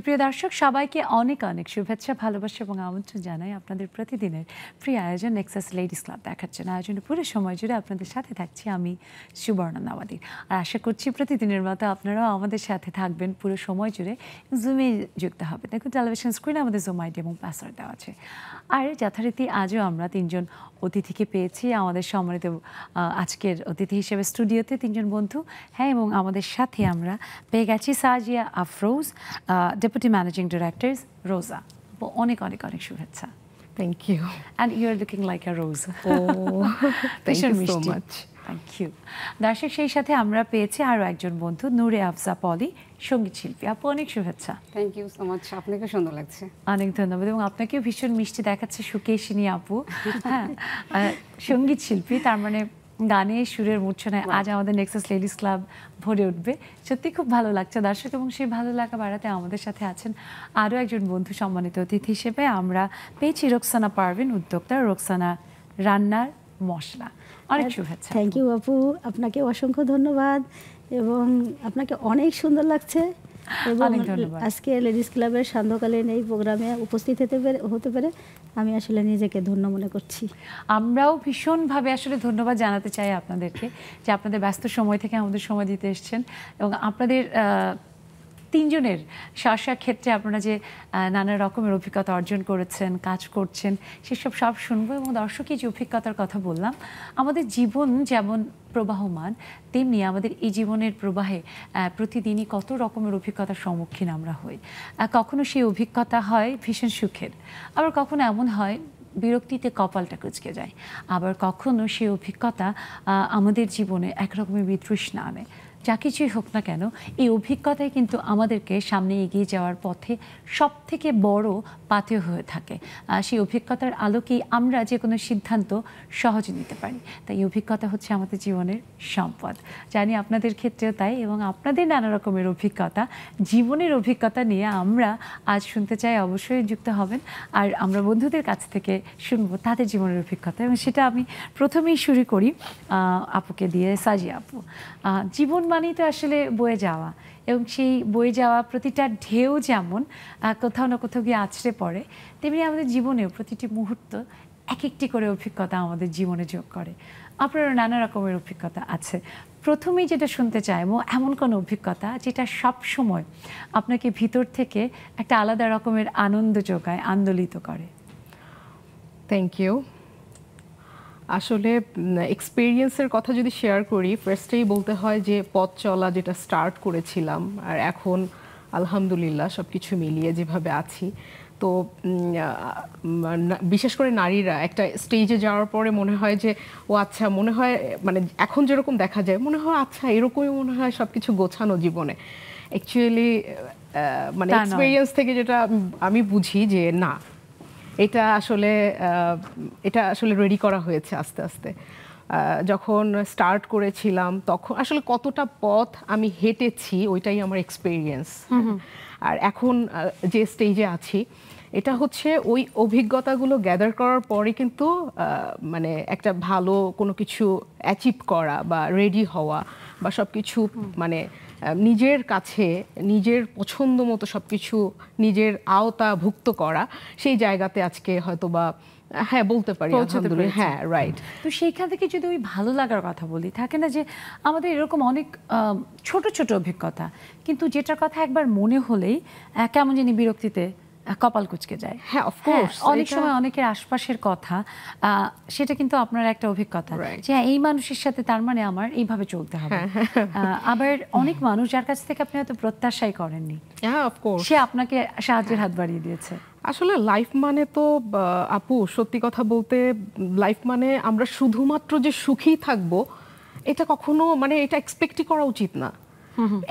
সুপ্রিয় দর্শক সবাইকে অনেক অনেক শুভেচ্ছা ভালোবাসা এবং আমন্ত্রণ জানাই আপনাদের প্রতিদিনের প্রিয় আয়োজন নেক্সাস লেডিস ক্লাব দেখার জন্য। আয়োজনের পুরো সময় জুড়ে আপনাদের সাথে থাকছি আমি সুবর্ণা নাওয়াদি। আর আশা করছি প্রতিদিনের মতো আপনারাও আমাদের সাথে থাকবেন পুরো সময় জুড়ে, জুমে যুক্ত হবে। দেখুন টেলিভিশন স্ক্রিনে আমাদের জুম আইডি এবং পাসওয়ার্ড দেওয়া আছে। আর যথারীতি আজও আমরা তিনজন অতিথিকে পেয়েছি আমাদের সম্মানিত আজকের অতিথি হিসেবে স্টুডিওতে তিনজন বন্ধু। হ্যাঁ, এবং আমাদের সাথে আমরা পেয়ে গেছি সাজিয়া আফরোজ, ডেপুটি ম্যানেজিং ডিরেক্টর, রোজা। অনেক অনেক অনেক শুভেচ্ছা। Thank you. And you're looking like a rose. Oh, thank you so much. Thank you. দর্শক সেই সাথে আমরা পেয়েছি আরও একজন বন্ধু, নূরে আফজা পলি, সঙ্গীত শিল্পী। আপু অনেক শুভেচ্ছা। থ্যাংক ইউ সো মাচ, আপনাকে সুন্দর লাগছে। অনেক ধন্যবাদ, এবং আপনাকেও ভীষণ মিষ্টি দেখাচ্ছে সুকেশিনী আপু। হ্যাঁ, সঙ্গীত শিল্পী, তার মানে গানে সুরের মূর্ছনায় আজ আমাদের নেক্সাস লেডিস ক্লাব ভরে উঠবে। সত্যি খুব ভালো লাগছে দর্শক, এবং সেই ভালো লাগা বাড়াতে আমাদের সাথে আছেন আরও একজন বন্ধু সম্মানিত অতিথি হিসেবে। আমরা পেয়েছি রোকসানা পারভিন, উদ্যোক্তা রোকসানা রান্নার মশলা। অনেক শুভেচ্ছা। থ্যাংক ইউ আপু, আপনাকে অসংখ্য ধন্যবাদ, এবং আপনাকে অনেক সুন্দর লাগছে। এবং আজকে লেডিস ক্লাবের সান্ধ্যকালীন এই প্রোগ্রামে উপস্থিত হতে পেরে আমি আসলে নিজেকে ধন্য মনে করছি। আমরাও ভীষণভাবে আসলে ধন্যবাদ জানাতে চাই আপনাদেরকে, যে আপনাদের ব্যস্ত সময় থেকে আমাদের সময় দিতে এসছেন, এবং আপনাদের তিনজনের স্ব ক্ষেত্রে আপনারা যে নানা রকমের অভিজ্ঞতা অর্জন করেছেন, কাজ করছেন, সেসব সব শুনবো। এবং দর্শকই যে অভিজ্ঞতার কথা বললাম, আমাদের জীবন যেমন প্রবাহমান, তেমনি আমাদের এই জীবনের প্রবাহে প্রতিদিনই কত রকমের অভিজ্ঞতার সম্মুখীন আমরা হই। কখনো সেই অভিজ্ঞতা হয় ভীষণ সুখের, আবার কখনো এমন হয় বিরক্তিতে কপালটা কুঁচকে যায়, আবার কখনো সেই অভিজ্ঞতা আমাদের জীবনে একরকমের বিতৃষ্ণা আনে। যা কিছুই হোক না কেন, এই অভিজ্ঞতাই কিন্তু আমাদেরকে সামনে এগিয়ে যাওয়ার পথে সব থেকে বড় পাথেয় হয়ে থাকে। সেই অভিজ্ঞতার আলোকেই আমরা যে কোনো সিদ্ধান্ত সহজে নিতে পারি। তাই এই অভিজ্ঞতা হচ্ছে আমাদের জীবনের সম্পদ। জানি আপনাদের ক্ষেত্রেও তাই, এবং আপনাদের নানা রকমের অভিজ্ঞতা, জীবনের অভিজ্ঞতা নিয়ে আমরা আজ শুনতে চাই। অবশ্যই যুক্ত হবেন, আর আমরা বন্ধুদের কাছ থেকে শুনবো তাদের জীবনের অভিজ্ঞতা। এবং সেটা আমি প্রথমেই শুরু করি আপুকে দিয়ে। সাজিয়া আপু, জীবন মানেই তো আসলে বয়ে যাওয়া, এবং সেই বয়ে যাওয়া প্রতিটা ঢেউ যেমন কোথাও না কোথাও গিয়ে আছড়ে পড়ে, তেমনি আমাদের জীবনেও প্রতিটি মুহূর্ত এক একটি করে অভিজ্ঞতা আমাদের জীবনে যোগ করে। আপনারও নানা রকমের অভিজ্ঞতা আছে। প্রথমেই যেটা শুনতে চাই, এমন কোনো অভিজ্ঞতা যেটা সব সময় আপনাকে ভিতর থেকে একটা আলাদা রকমের আনন্দ যোগায়, আন্দোলিত করে। Thank you. আসলে এক্সপিরিয়েন্সের কথা যদি শেয়ার করি, ফার্স্টেই বলতে হয় যে পথ চলা যেটা স্টার্ট করেছিলাম, আর এখন আলহামদুলিল্লাহ সব কিছু মিলিয়ে যেভাবে আছি, তো বিশেষ করে নারীরা একটা স্টেজে যাওয়ার পরে মনে হয় যে ও আচ্ছা, মনে হয় মানে এখন যেরকম দেখা যায় মনে হয় আচ্ছা এরকমই মনে হয় সব কিছু গোছানো জীবনে। অ্যাকচুয়ালি মানে এক্সপিরিয়েন্স থেকে যেটা আমি বুঝি যে না, এটা আসলে রেডি করা হয়েছে আস্তে আস্তে। যখন স্টার্ট করেছিলাম তখন আসলে কতটা পথ আমি হেঁটেছি ওইটাই আমার এক্সপিরিয়েন্স। আর এখন যে স্টেজে আছি, এটা হচ্ছে ওই অভিজ্ঞতাগুলো গ্যাদার করার পরে কিন্তু মানে একটা ভালো কোনো কিছু অ্যাচিভ করা বা রেডি হওয়া বা সব কিছু মানে নিজের কাছে নিজের পছন্দ মতো সব কিছু নিজের আওতাভুক্ত করা, সেই জায়গাতে আজকে হয়তো বা হ্যাঁ বলতে পারি আলহামদুলিল্লাহ। হ্যাঁ, রাইট। তো সেইখান থেকে যদি ওই ভালো লাগার কথা বলি, থাকে না যে আমাদের এরকম অনেক ছোট ছোট অভিজ্ঞতা, কিন্তু যেটার কথা একবার মনে হলেই কেমন জানি বিরক্তিতে কপাল কুঁচকে যায়। হ্যাঁ, অফকোর্স। অনেক সময় অনেকের আশপাশের কথা, সেটা কিন্তু আপনার একটা অভিজ্ঞতা যে এই মানুষের সাথে তার মানে আমার এইভাবে চলতে হবে। আবার অনেক মানুষ যার কাছ থেকে আপনি হয়তো প্রত্যাশাই করেননি, সে আপনাকে সাহায্যের হাত বাড়িয়ে দিয়েছে। আসলে লাইফ মানে তো আপু, সত্যি কথা বলতে লাইফ মানে আমরা শুধুমাত্র যে সুখী থাকবো এটা কখনো মানে এটা এক্সপেক্টই করা উচিত না।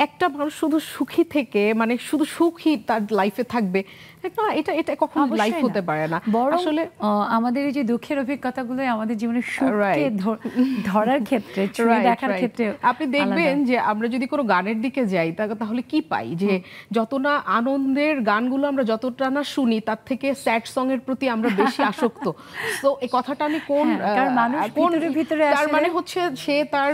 একটা মানুষ শুধু সুখী থেকে মানে শুধু সুখী তার লাইফে থাকবে, না, এটা এটা কখনো অবশ্যই লাইফ না। হতে পারে না বরং আসলে। আমাদের এই যে দুঃখের অভিজ্ঞতাগুলো আমাদের জীবনের সুখকে Right. ধরার ক্ষেত্রে, ছুঁয়ে Right, দেখার right. ক্ষেত্রে আপনি দেখবেন যে আমরা যদি কোনো গানের দিকে যাই তাহলে কি পাই, যে যত না আনন্দের গানগুলো আমরা যতটা না শুনি তার থেকে স্যাড সং এর প্রতি আমরা বেশি আসক্ত। তো এই কথাটা আমি কোন হ্যাঁ, কারণ মানুষ ভিতরে তার আসলে- মানে হচ্ছে সে তার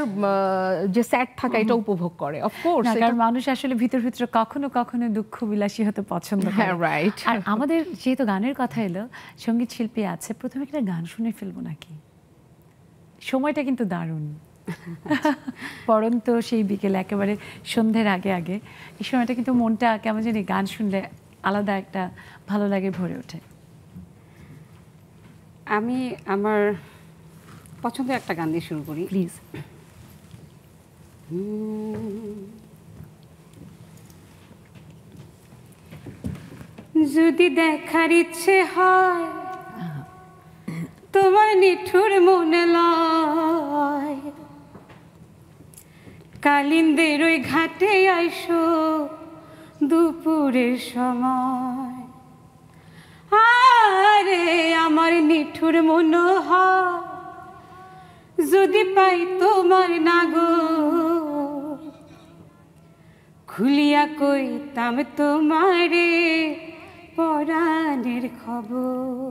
যে স্যাড থাকা এটা উপভোগ করে, অফকোর্স। না, কারণ মানুষ আসলে ভিতরে কখনো কখনো দুঃখ বিলাসী হতে পছন্দ করে। হ্যাঁ, right. আর আমাদের যেহেতু গানের কথা এলো, সঙ্গীত শিল্পী আছে, প্রথমে একটা গান শুনে ফেলবো নাকি? সময়টা কিন্তু দারুণ। পরন্ত সেই বিকেলে একেবারে সন্ধ্যের আগে আগে এই সময়টা কিন্তু মনটা কেমন জানি গান শুনলে আলাদা একটা ভালো লাগে, ভরে ওঠে। আমি আমার পছন্দের একটা গান দিয়ে শুরু করি। প্লিজ। যদি দেখার ইচ্ছে হয় তোমার নিঠুর মনে লয়, কালিন্দের ওই ঘাটে আইসো দুপুরের সময়। আরে আমার নিঠুর মনে হয় যদি পাই তোমার নাগর, খুলিয়া কইতাম তোমারে পরাণের খবর।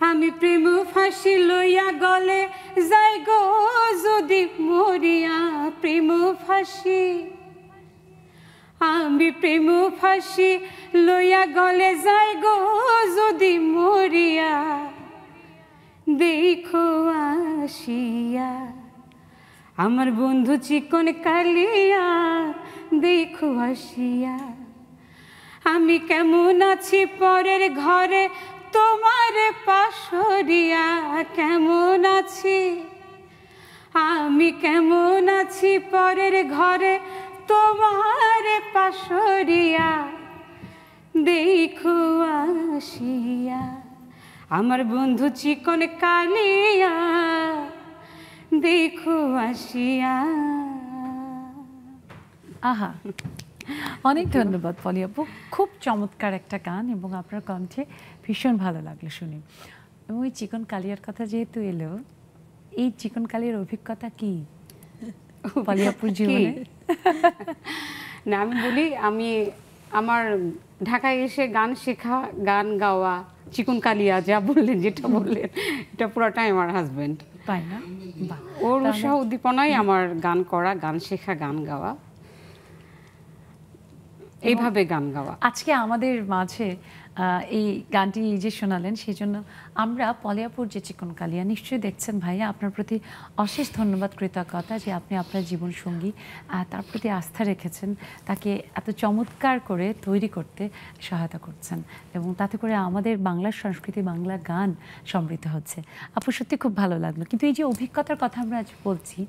আমি প্রেম ফাঁসি লইয়া গলে যাই গো যদি মরিয়া, প্রেম ফাঁসি আমি প্রেম ফাঁসি লইয়া গলে যাই গো যদি মরিয়া, দেখো আসিয়া আমার বন্ধু চিকন কালিয়া, দেখো আসিয়া আমি কেমন আছি পরের ঘরে তোমার পাশরিয়া, কেমন আছি আমি কেমন আছি পরের ঘরে তোমার পাশরিয়া, দেখো আসিয়া আমার বন্ধু চিকন কালিয়া, দেখো আসিয়া। আহা, অনেক ধন্যবাদ পলি আপু, খুব চমৎকার একটা গান এবং আপনার কণ্ঠে ভীষণ ভালো লাগলো শুনে। এবং ওই চিকন কালিয়ার কথা যেহেতু এলো, এই চিকন কালিয়ার অভিজ্ঞতা কি পলি আপুর জীবনে? না, আমি বলি আমি আমার ঢাকায় এসে গান শেখা, গান গাওয়া, চিকন কালিয়া যা বললেন, যেটা বললেন, এটা পুরোটাই আমার হাজবেন্ড। তাই না? বাহ, ওর উৎসাহ উদ্দীপনাই আমার গান করা, গান শেখা, গান গাওয়া, এইভাবে গান গাওয়া। আজকে আমাদের মাঝে এই গানটি যে শোনালেন, সেই জন্য আমরা পলিয়াপুর যে চিকন কালিয়া নিশ্চয়ই দেখছেন ভাইয়া, আপনার প্রতি অশেষ ধন্যবাদ, কৃতজ্ঞতা যে আপনি আপনার জীবনসঙ্গী তার প্রতি আস্থা রেখেছেন, তাকে এত চমৎকার করে তৈরি করতে সহায়তা করছেন এবং তাতে করে আমাদের বাংলার সংস্কৃতি, বাংলা গান সমৃদ্ধ হচ্ছে। আপু সত্যি খুব ভালো লাগলো। কিন্তু এই যে অভিজ্ঞতার কথা আমরা আজ বলছি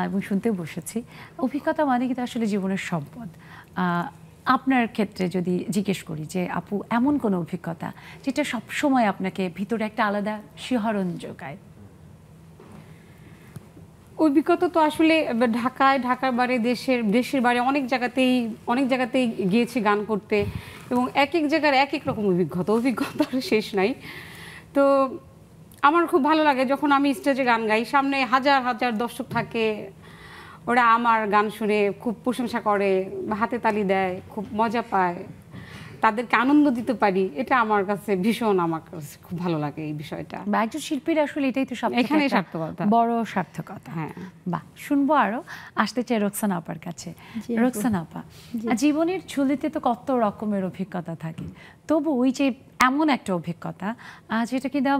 এবং শুনতেও বসেছি, অভিজ্ঞতা মানে কিন্তু আসলে জীবনের সম্পদ। আপনার ক্ষেত্রে যদি জিজ্ঞেস করি যে আপু এমন কোনো অভিজ্ঞতা যেটা সবসময় আপনাকে ভিতরে একটা আলাদা শিহরণ যোগায়? অভিজ্ঞতা তো আসলে ঢাকার বাইরে, দেশের বাইরে অনেক জায়গাতেই গিয়েছি গান করতে, এবং এক এক জায়গার এক এক রকম অভিজ্ঞতার শেষ নাই। তো আমার খুব ভালো লাগে যখন আমি স্টেজে গান গাই, সামনে হাজার হাজার দর্শক থাকে, ওরা আমার গান শুনে খুব প্রশংসা করে, হাতে তালি দেয়, খুব মজা পায়, তাদেরকে আনন্দ দিতে পারি, এটা আমার কাছে খুব ভালো লাগে এই বিষয়টা। বা একজন শিল্পীর আসলে এটাই তো এখানেই সার্থকতা, বড় সার্থকতা। হ্যাঁ, বাহ, শুনবো আরো। আসতে চাই রোকসানা আপার কাছে। রোকসানা আপা, জীবনের ঝুলিতে তো কত রকমের অভিজ্ঞতা থাকে, তবু ওই যে এমন একটা অভিজ্ঞতা যেটা কিনা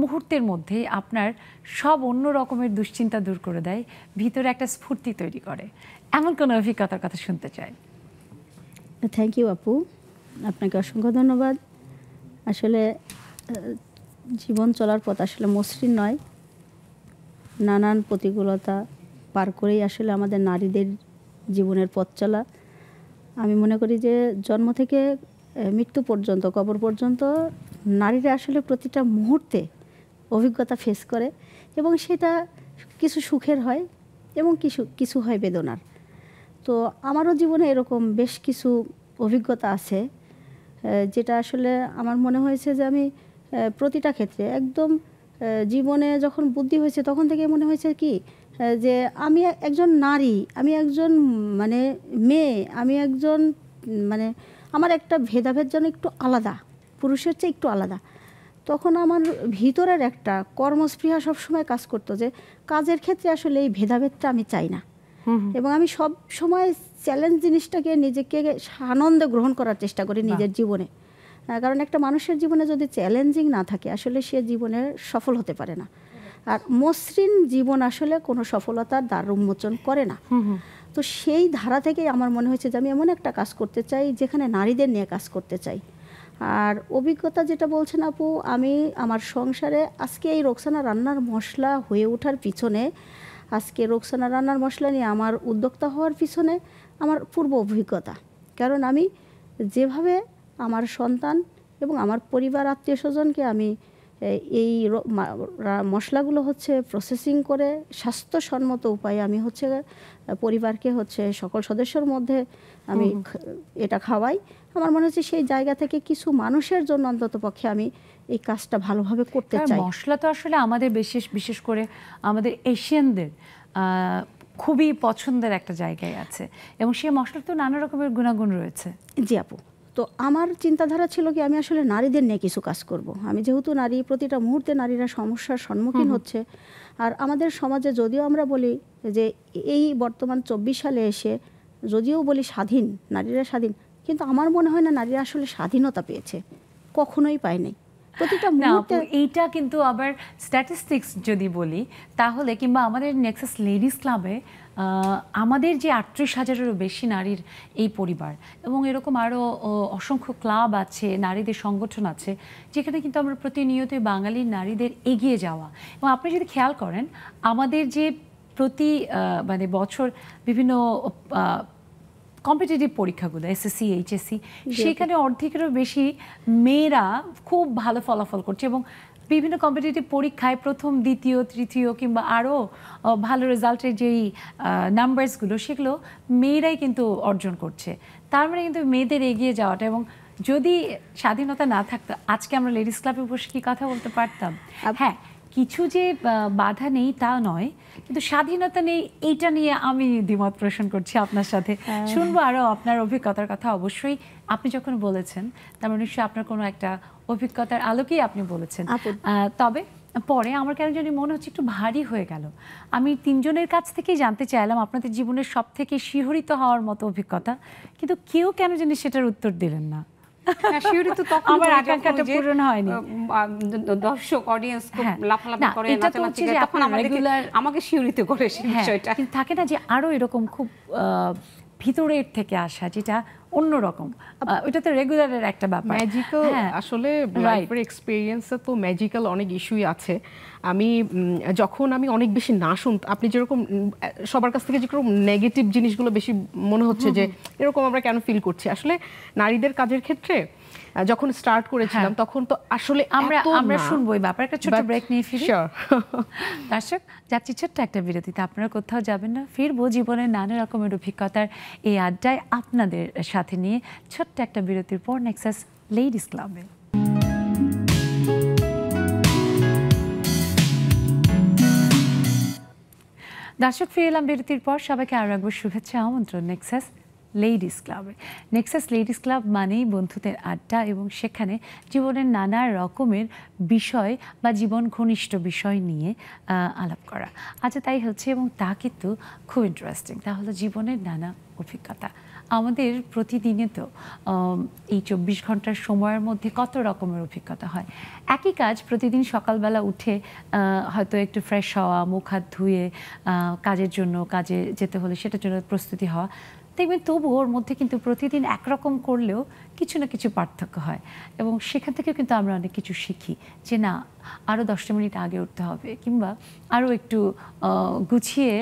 মুহূর্তের মধ্যেই আপনার সব অন্য রকমের দুশ্চিন্তা দূর করে দেয়, ভিতরে একটা স্ফূর্তি তৈরি করে, এমন কোনো অভিজ্ঞতার কথা শুনতে চাই। থ্যাংক ইউ আপু, আপনাকে অসংখ্য ধন্যবাদ। আসলে জীবন চলার পথ আসলে মসৃণ নয়, নানান প্রতিকূলতা পার করেই আসলে আমাদের নারীদের জীবনের পথ চলা। আমি মনে করি যে জন্ম থেকে মৃত্যু পর্যন্ত, কবর পর্যন্ত নারীরা আসলে প্রতিটা মুহূর্তে অভিজ্ঞতা ফেস করে, এবং সেটা কিছু সুখের হয় এবং কিছু হয় বেদনার। তো আমারও জীবনে এরকম বেশ কিছু অভিজ্ঞতা আছে যেটা আসলে আমার মনে হয়েছে যে আমি প্রতিটা ক্ষেত্রে একদম জীবনে যখন বুদ্ধি হয়েছে তখন থেকে মনে হয়েছে কি যে আমি একজন নারী, আমি একজন মানে মেয়ে, আমি একজন মানে আমার একটা ভেদাভেদ যেন একটু আলাদা, পুরুষের চেয়ে একটু আলাদা। তখন আমার ভিতরের একটা কর্মস্পৃহা সবসময় কাজ করতো যে কাজের ক্ষেত্রে আসলে এই ভেদাভেদটা আমি চাই না, এবং আমি সব সময় চ্যালেঞ্জ জিনিসটাকে নিজেকে আনন্দে গ্রহণ করার চেষ্টা করি নিজের জীবনে। কারণ একটা মানুষের জীবনে যদি চ্যালেঞ্জিং না থাকে আসলে সে জীবনে সফল হতে পারে না। আর মসৃণ জীবন আসলে কোনো সফলতার দ্বার উন্মোচন করে না। তো সেই ধারা থেকেই আমার মনে হয়েছে যে আমি এমন একটা কাজ করতে চাই যেখানে নারীদের নিয়ে কাজ করতে চাই। আর অভিজ্ঞতা যেটা বলছেন আপু, আমি আমার সংসারে আজকে এই রোকসানা রান্নার মশলা হয়ে ওঠার পিছনে, আজকে রোকসানা রান্নার মশলা নিয়ে আমার উদ্যোক্তা হওয়ার পিছনে আমার পূর্ব অভিজ্ঞতা। কারণ আমি যেভাবে আমার সন্তান এবং আমার পরিবার আত্মীয় স্বজনকে আমি এই মশলাগুলো হচ্ছে প্রসেসিং করে স্বাস্থ্যসম্মত উপায়ে আমি হচ্ছে পরিবারকে হচ্ছে সকল সদস্যর মধ্যে আমি এটা খাওয়াই, আমার মনে হচ্ছে সেই জায়গা থেকে কিছু মানুষের জন্য অন্তত পক্ষে আমি এই কাজটা ভালোভাবে করতে চাই। মশলা তো আসলে আমাদের বিশেষ করে আমাদের এশিয়ানদের খুবই পছন্দের একটা জায়গায় আছে, এবং সেই মশলার তো নানা রকমের গুণাগুণ রয়েছে। জি আপু, তো আমার চিন্তাধারা ছিল কি আমি আসলে নারীদের নিয়ে কিছু কাজ করব। আমি যেহেতু নারী, প্রতিটা মুহূর্তে নারীরা সমস্যার সম্মুখীন হচ্ছে। আর আমাদের সমাজে যদিও আমরা বলি যে এই বর্তমান 24 সালে এসে যদিও বলি স্বাধীন, নারীরা স্বাধীন, কিন্তু আমার মনে হয় না নারীরা আসলে স্বাধীনতা পেয়েছে, কখনোই পায়নি। প্রতিটা মুহূর্তে এইটা কিন্তু আবার স্ট্যাটিস্টিক্স যদি বলি তাহলে, কিংবা আমাদের নেক্সাস লেডিস ক্লাবে আমাদের যে 38,000-এরও বেশি নারীর এই পরিবার, এবং এরকম আরও অসংখ্য ক্লাব আছে, নারীদের সংগঠন আছে, যেখানে কিন্তু আমরা প্রতিনিয়তই বাঙালি নারীদের এগিয়ে যাওয়া। এবং আপনি যদি খেয়াল করেন আমাদের যে প্রতি মানে বছর বিভিন্ন কম্পিটিটিভ পরীক্ষাগুলো, এসএসসি, এইচএসসি, সেখানে অর্ধেকেরও বেশি মেয়েরা খুব ভালো ফলাফল করছে, এবং বিভিন্ন কম্পিটিটিভ পরীক্ষায় প্রথম, দ্বিতীয়, তৃতীয় কিংবা আরও ভালো রেজাল্টের যেই নাম্বারসগুলো সেগুলো মেয়েরাই কিন্তু অর্জন করছে। তার মানে কিন্তু মেয়েদের এগিয়ে যাওয়াটা, এবং যদি স্বাধীনতা না থাকতো আজকে আমরা লেডিস ক্লাবে বসে কি কথা বলতে পারতাম? হ্যাঁ, কিছু যে বাধা নেই তা নয়, কিন্তু স্বাধীনতা নেই, এইটা নিয়ে আমি দ্বিমত পোষণ করছি আপনার সাথে। শুনবো আরও আপনার অভিজ্ঞতার কথা। অবশ্যই আপনি যখন বলেছেন তার মানে নিশ্চয়ই আপনার কোনো একটা অভিজ্ঞতার আলোকেই আপনি বলেছেন। তবে পরে আমার কেন জানি মনে হচ্ছে একটু ভারী হয়ে গেল। আমি তিনজনের কাছ থেকেই জানতে চাইলাম আপনাদের জীবনের সব থেকে শিহরিত হওয়ার মতো অভিজ্ঞতা, কিন্তু কেউ কেন জানি সেটার উত্তর দিলেন না। আমার আকাঙ্ক্ষাটা পূরণ হয়নি। দর্শক অডিয়েন্স লাফালাফি করে, নাচানাচি করে, তখন আমাকে শিহরিত করে সেই বিষয়টা। থাকে না যে আরো এরকম খুব ভিতরের থেকে আসা, যেটা অন্যরকম, ওটা তো রেগুলারের একটা ব্যাপার। ম্যাজিক্যাল আসলে লাইফের এক্সপেরিয়েন্সে তো ম্যাজিক্যাল অনেক ইস্যুই আছে। আমি যখন আমি অনেক বেশি না আপনি যেরকম সবার কাছ থেকে যেরকম নেগেটিভ জিনিসগুলো বেশি মনে হচ্ছে যে এরকম আমরা কেন ফিল করছি, আসলে নারীদের কাজের ক্ষেত্রে যখন স্টার্ট করেছিলাম তখন তো আসলে আমরা শুনবো এই ব্যাপারে। একটা ছোট ব্রেক নিয়ে ফিরি। দর্শক, যাচ্ছি ছোট্ট একটা বিরতিতে, আপনারা কোথাও যাবেন না, ফিরবো জীবনের নানা রকমের অভিজ্ঞতার এই আড্ডায় আপনাদের সাথে নিয়ে ছোট্ট একটা বিরতির পর নেক্সাস লেডিস ক্লাবে। দর্শক, ফিরে এলাম বিরতির পর। সবাইকে আরও একবার শুভেচ্ছা, আমন্ত্রণ নেক্সাস লেডিস ক্লাবে। নেক্সাস লেডিস ক্লাব মানেই বন্ধুদের আড্ডা, এবং সেখানে জীবনের নানা রকমের বিষয় বা জীবন ঘনিষ্ঠ বিষয় নিয়ে আলাপ করা। আচ্ছা, তাই হচ্ছে, এবং তা কিন্তু খুব ইন্টারেস্টিং। তা হলো জীবনের নানা অভিজ্ঞতা। আমাদের প্রতিদিনে তো এই 24 ঘন্টার সময়ের মধ্যে কত রকমের অভিজ্ঞতা হয়। একই কাজ প্রতিদিন সকালবেলা উঠে হয়তো একটু ফ্রেশ হওয়া, মুখ হাত ধুয়ে কাজে যেতে হলে সেটার জন্য প্রস্তুতি হওয়া, দেখবেন তবু ওর মধ্যে কিন্তু প্রতিদিন একরকম করলেও কিছু না কিছু পার্থক্য হয়, এবং সেখান থেকে কিন্তু আমরা অনেক কিছু শিখি যে না, আরও 10 মিনিট আগে উঠতে হবে, কিংবা আরও একটু গুছিয়ে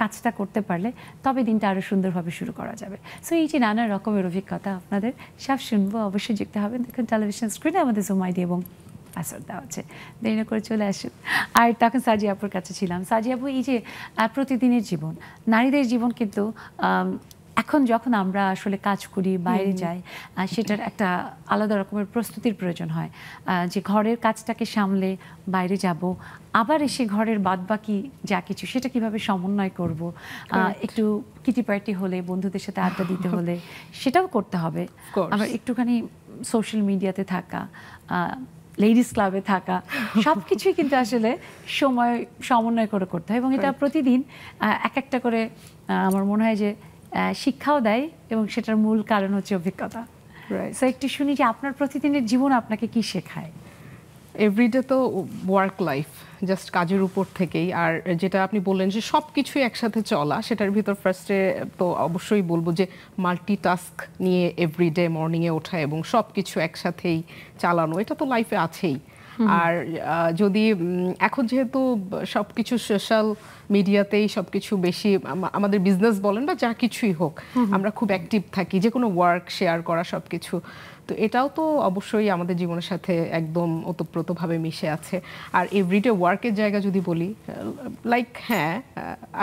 কাজটা করতে পারলে তবে দিনটা আরও সুন্দরভাবে শুরু করা যাবে। সো এই যে নানা রকমের অভিজ্ঞতা আপনাদের সব শুনবো, অবশ্যই যুক্ত হবেন। দেখুন টেলিভিশন স্ক্রিনে আমাদের জুম আইডি এবং পাসওয়ার্ড দেওয়া আছে, দেরি না করে চলে আসুন। আর তখন সাজি আপুর কাছে ছিলাম। সাজি আপু, এই যে প্রতিদিনের জীবন, নারীদের জীবন কিন্তু এখন যখন আমরা আসলে কাজ করি, বাইরে যাই, সেটার একটা আলাদা রকমের প্রস্তুতির প্রয়োজন হয়, যে ঘরের কাজটাকে সামলে বাইরে যাব, আবার এসে ঘরের বাদবাকি যা কিছু সেটা কিভাবে সমন্বয় করব, একটু কিটি পার্টি হলে, বন্ধুদের সাথে আড্ডা দিতে হলে সেটাও করতে হবে, আবার একটুখানি সোশ্যাল মিডিয়াতে থাকা, লেডিস ক্লাবে থাকা, সব কিছুই কিন্তু আসলে সময় সমন্বয় করে করতে হয় এবং এটা প্রতিদিন এক একটা করে আমার মনে হয় যে শিক্ষাও দেয় এবং সেটার মূল কারণ হচ্ছে অভিজ্ঞতা। সো একটু শুনি যে আপনার প্রতিদিনের জীবন আপনাকে কি শেখায়? এভরিডে তো ওয়ার্ক লাইফ, জাস্ট কাজের উপর থেকেই। আর যেটা আপনি বললেন যে সব কিছুই একসাথে চলা, সেটার ভিতর ফার্স্টে তো অবশ্যই বলবো যে মাল্টিটাস্ক নিয়ে এভরিডে মর্নিংয়ে ওঠা এবং সব কিছু একসাথেই চালানো, এটা তো লাইফে আছেই। আর যদি এখন যেহেতু সব কিছু সোশ্যাল মিডিয়াতেই সব কিছু বেশি, আমাদের বিজনেস বলেন বা যা কিছুই হোক, আমরা খুব অ্যাক্টিভ থাকি, যে কোনো ওয়ার্ক শেয়ার করা সব কিছু, তো এটাও তো অবশ্যই আমাদের জীবনের সাথে একদম ওতপ্রোতভাবে মিশে আছে। আর এভরিডে ওয়ার্কের জায়গা যদি বলি, লাইক হ্যাঁ,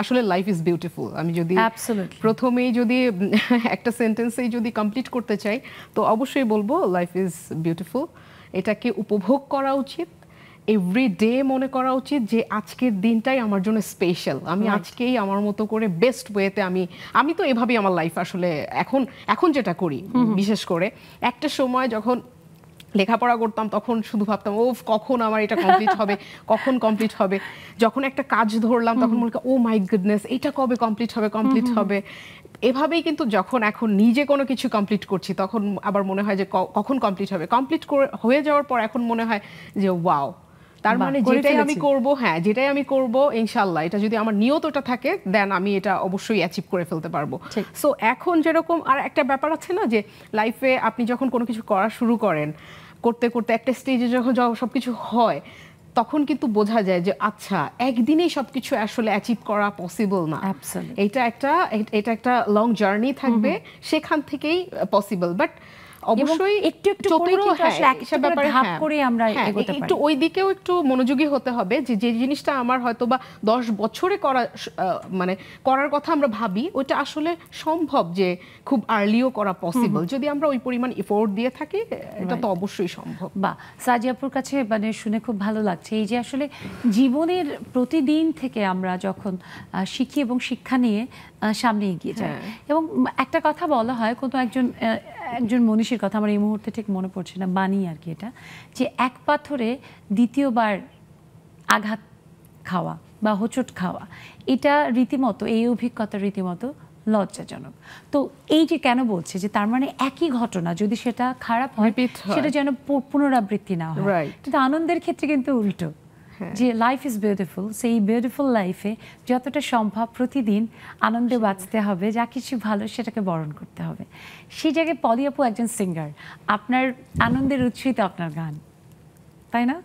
আসলে লাইফ ইজ বিউটিফুল। আমি যদি প্রথমেই যদি একটা সেন্টেন্সেই যদি কমপ্লিট করতে চাই, তো অবশ্যই বলবো লাইফ ইজ বিউটিফুল। এটাকে উপভোগ করা উচিত, এভরিডে মনে করা উচিত যে আজকের দিনটাই আমার জন্য স্পেশাল, আমি আজকেই আমার মতো করে বেস্ট ওয়েতে আমি তো এভাবেই আমার লাইফ আসলে এখন যেটা করি। বিশেষ করে একটা সময় যখন লেখাপড়া করতাম তখন শুধু ভাবতাম ও কখন আমার এটা কমপ্লিট হবে, কখন কমপ্লিট হবে। যখন একটা কাজ ধরলাম তখন মনে করি ও মাই গুডনেস, এটা কবে কমপ্লিট হবে। এভাবেই কিন্তু যখন এখন নিজে কোনো কিছু কমপ্লিট করছি তখন আবার মনে হয় যে কখন কমপ্লিট হবে। কমপ্লিট হয়ে যাওয়ার পর এখন মনে হয় যে ওয়াও, তার মানে যেটাই আমি করব ইনশাআল্লাহ, এটা যদি আমার নিয়তটা থাকে দেন আমি এটা অবশ্যই অ্যাচিভ করে ফেলতে পারবো। সো এখন যেরকম আর একটা ব্যাপার আছে না, যে লাইফে আপনি যখন কোনো কিছু করা শুরু করেন, করতে করতে একটা স্টেজে যখন সবকিছু হয়, তখন কিন্তু বোঝা যায় যে আচ্ছা একদিনেই সবকিছু আসলে অ্যাচিভ করা পসিবল না। এটা একটা লং জার্নি থাকবে, সেখান থেকেই পসিবল। বাট অবশ্যই একটু একটু ওই দিকেও একটু মনোযোগী হতে হবে, যে জিনিসটা আমার হয়তো বা 10 বছরে করার কথা আমরা ভাবি, ওইটা আসলে সম্ভব যে খুব আর্লিও করা পসিবল, যদি আমরা ওই পরিমাণ এফোর্ট দিয়ে থাকি, এটা তো অবশ্যই সম্ভব। বা সাজিয়াপুর কাছে শুনে খুব ভালো লাগছে এই যে আসলে জীবনের প্রতিদিন থেকে আমরা যখন শিখি এবং শিক্ষা নিয়ে সামনে এগিয়ে যাই। এবং একটা কথা বলা হয়, কোনো একজন মনীষীর কথা আমার এই মুহূর্তে ঠিক মনে পড়ছে না, বাণী আর কি, এটা যে এক পাথরে দ্বিতীয়বার আঘাত খাওয়া বা হোঁচট খাওয়া, এটা রীতিমতো, এই অভিজ্ঞতা রীতিমতো লজ্জাজনক। তো এই যে কেন বলছে যে তার মানে একই ঘটনা যদি সেটা খারাপ হয় সেটা যেন পুনরাবৃত্তি না হয়, কিন্তু আনন্দের ক্ষেত্রে কিন্তু উল্টো, যে লাইফ ইজ বিউটিফুল, সেই বিউটিফুল লাইফে যতটা সম্ভব প্রতিদিন আনন্দে বাঁচতে হবে, যা কিছু ভালো সেটাকে বরণ করতে হবে। সেই জায়গায় পলি আপু একজন সিঙ্গার, আপনার আনন্দের উৎসই তো আপনার গান, তাই না?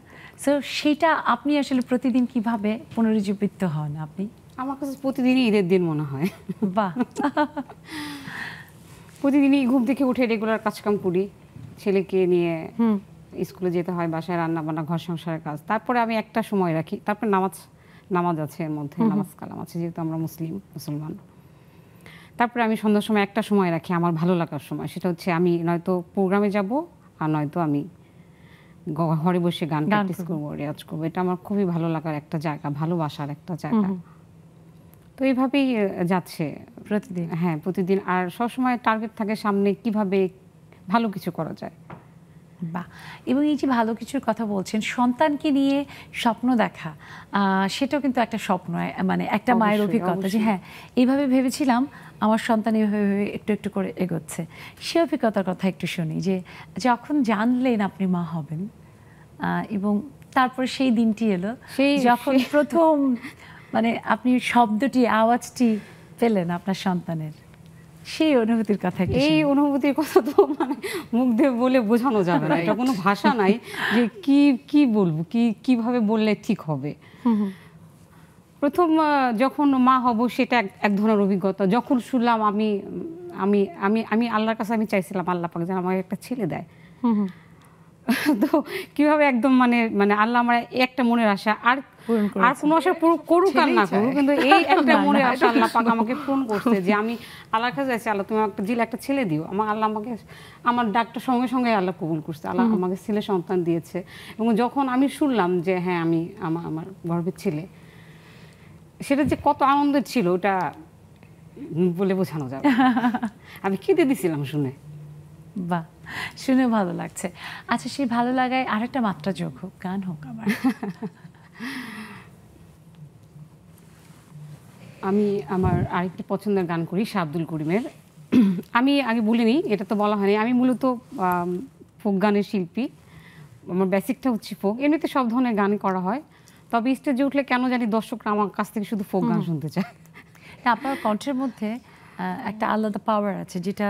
সো সেটা আপনি আসলে প্রতিদিন কিভাবে পুনরুজ্জীবিত হন আপনি? আমার কাছে প্রতিদিনই ঈদের দিন মনে হয়। বাহ, প্রতিদিনই ঘুম থেকে উঠে রেগুলার কাজকাম করি, ছেলেকে নিয়ে স্কুলে যেতে হয়, বাসায় রান্না বান্না, ঘর সংসারের কাজ, তারপরে আমি একটা সময় রাখি, তারপর নামাজ আছে এর মধ্যে, নামাজ কালাম আছে, যেহেতু আমরা মুসলমান। তারপরে আমি সন্ধ্যার সময় একটা সময় রাখি আমার ভালো লাগার সময়, সেটা হচ্ছে আমি নয়তো প্রোগ্রামে যাব আর নয়তো আমি ঘরে বসে গান প্র্যাকটিস করবো, রেওয়াজ করবো। এটা আমার খুবই ভালো লাগার একটা জায়গা, ভালোবাসার একটা জায়গা। তো এইভাবেই যাচ্ছে প্রতিদিন। হ্যাঁ, প্রতিদিন। আর সবসময় টার্গেট থাকে সামনে কিভাবে ভালো কিছু করা যায়। বাহ, এবং এই যে ভালো কিছুর কথা বলছেন, সন্তানকে নিয়ে স্বপ্ন দেখা, সেটাও কিন্তু একটা স্বপ্ন, মানে একটা মায়ের অভিজ্ঞতা, যে হ্যাঁ এইভাবে ভেবেছিলাম, আমার সন্তান এইভাবে একটু একটু করে এগোচ্ছে। সে অভিজ্ঞতার কথা একটু শুনি, যে যখন জানলেন আপনি মা হবেন এবং তারপরে সেই দিনটি এলো যখন প্রথম মানে আপনি শব্দটি, আওয়াজটি পেলেন আপনার সন্তানের, সেই অনুভূতির কথা। এই অনুভূতির কথা তো মানে মুখ দিয়ে বলে বোঝানো যাবে না, এটা কোনো ভাষা নাই যে কি বলবো, কিভাবে বললে ঠিক হবে। প্রথম যখন মা হব সেটা এক ধরনের অভিজ্ঞতা। যখন শুনলাম আমি আল্লাহর কাছে আমি চাইছিলাম আল্লাহ পাক যেন আমার একটা ছেলে দেয়। তো কিভাবে একদম মানে মানে আল্লাহ আমার একটা মনের আশা আর কোনো আশা করুক আর না করুক, কিন্তু এই একটা মনের আশা আল্লাহ পাক আমাকে ফোন করছে যে আমি আল্লাহর কাছে যাচ্ছি, আল্লাহ তুমি একটা একটা ছেলে দিও। আল্লাহ আমাকে আমার ডাকটা সঙ্গে সঙ্গে আল্লাহ কবুল করছে, আল্লাহ আমাকে ছেলে সন্তান দিয়েছে। এবং যখন আমি শুনলাম যে হ্যাঁ আমি আমার গর্বের ছেলে, সেটা যে কত আনন্দের ছিল ওটা বলে বোঝানো যাবে। আমি কেঁদে দিছিলাম শুনে। বাহ, শুনে ভালো লাগছে। আচ্ছা, সেই ভালো লাগায় আরেকটা মাত্রা যোগ হোক, গান হোক আমার। আমি আমার আরেকটি পছন্দের গান করি শাহ আব্দুল করিমের। আমি আগে বলিনি, এটা তো বলা হয়নি, আমি মূলত ফোক গানের শিল্পী। আমার বেসিকটা হচ্ছে ফোক, এমনিতে সব ধরনের গান করা হয়, তবে স্টেজে উঠলে কেন জানি দর্শকরা আমার কাছ থেকে শুধু ফোক গান শুনতে চায়। আপনার কণ্ঠের মধ্যে একটা আলাদা পাওয়ার আছে, যেটা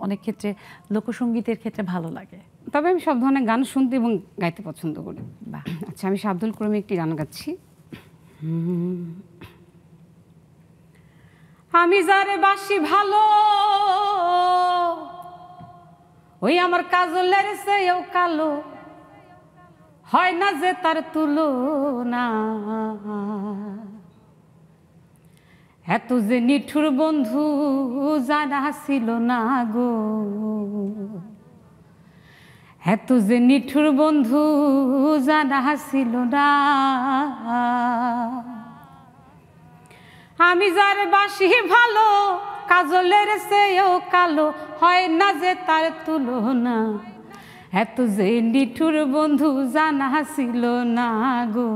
অনেক ক্ষেত্রে লোকসঙ্গীতের ক্ষেত্রে ভালো লাগে। তবে আমি সব ধরনের গান শুনতে এবং গাইতে পছন্দ করি। আচ্ছা, আমি শাহ আব্দুল করিমের একটি গান গাচ্ছি। আমি যারে বাসি ভালো, ওই আমার কাজলের চেয়েও কালো, হয় না যে তার তুলনা। এত যে নিঠুর বন্ধু জানা ছিল না গো, এত যে নিঠুর বন্ধু জানা ছিল না। আমি যার বাসি ভালো, কাজলের চেয়েও কালো, হয় না যে তার তুলনা। এত যে নিঠুর বন্ধু জানা ছিল না গো,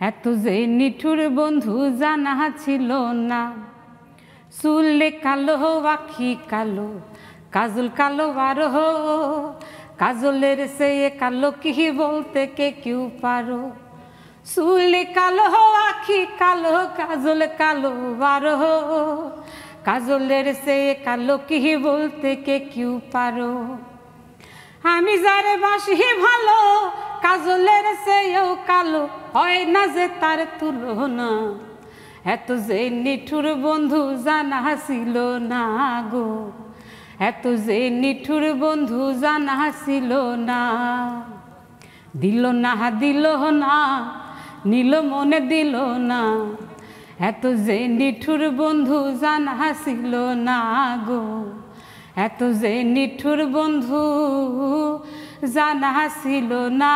এত যে নিঠুর বন্ধু জানা ছিল না। চুলে কালো, আখি কালো, কাজল কালো বারো, কাজলের চেয়ে কালো কি বলতে কে কেউ পারো। চুলে কালো, আখি কালো, কাজল কালো বারো, কাজলের চেয়ে কালো কি বলতে কে কেউ পারো। আমি যারে বাসি ভালো, কাজলের চেয়েও কালো, হয় না যে তার তুলনা। এত যে নিঠুর বন্ধু জানা ছিল না গো, এত যে নিঠুর বন্ধু জানা ছিল না। দিল না দিল না, নীল মনে দিল না, এত যে নিঠুর বন্ধু জানা ছিল না গো, এত যে নিঠুর বন্ধু জানা ছিল না।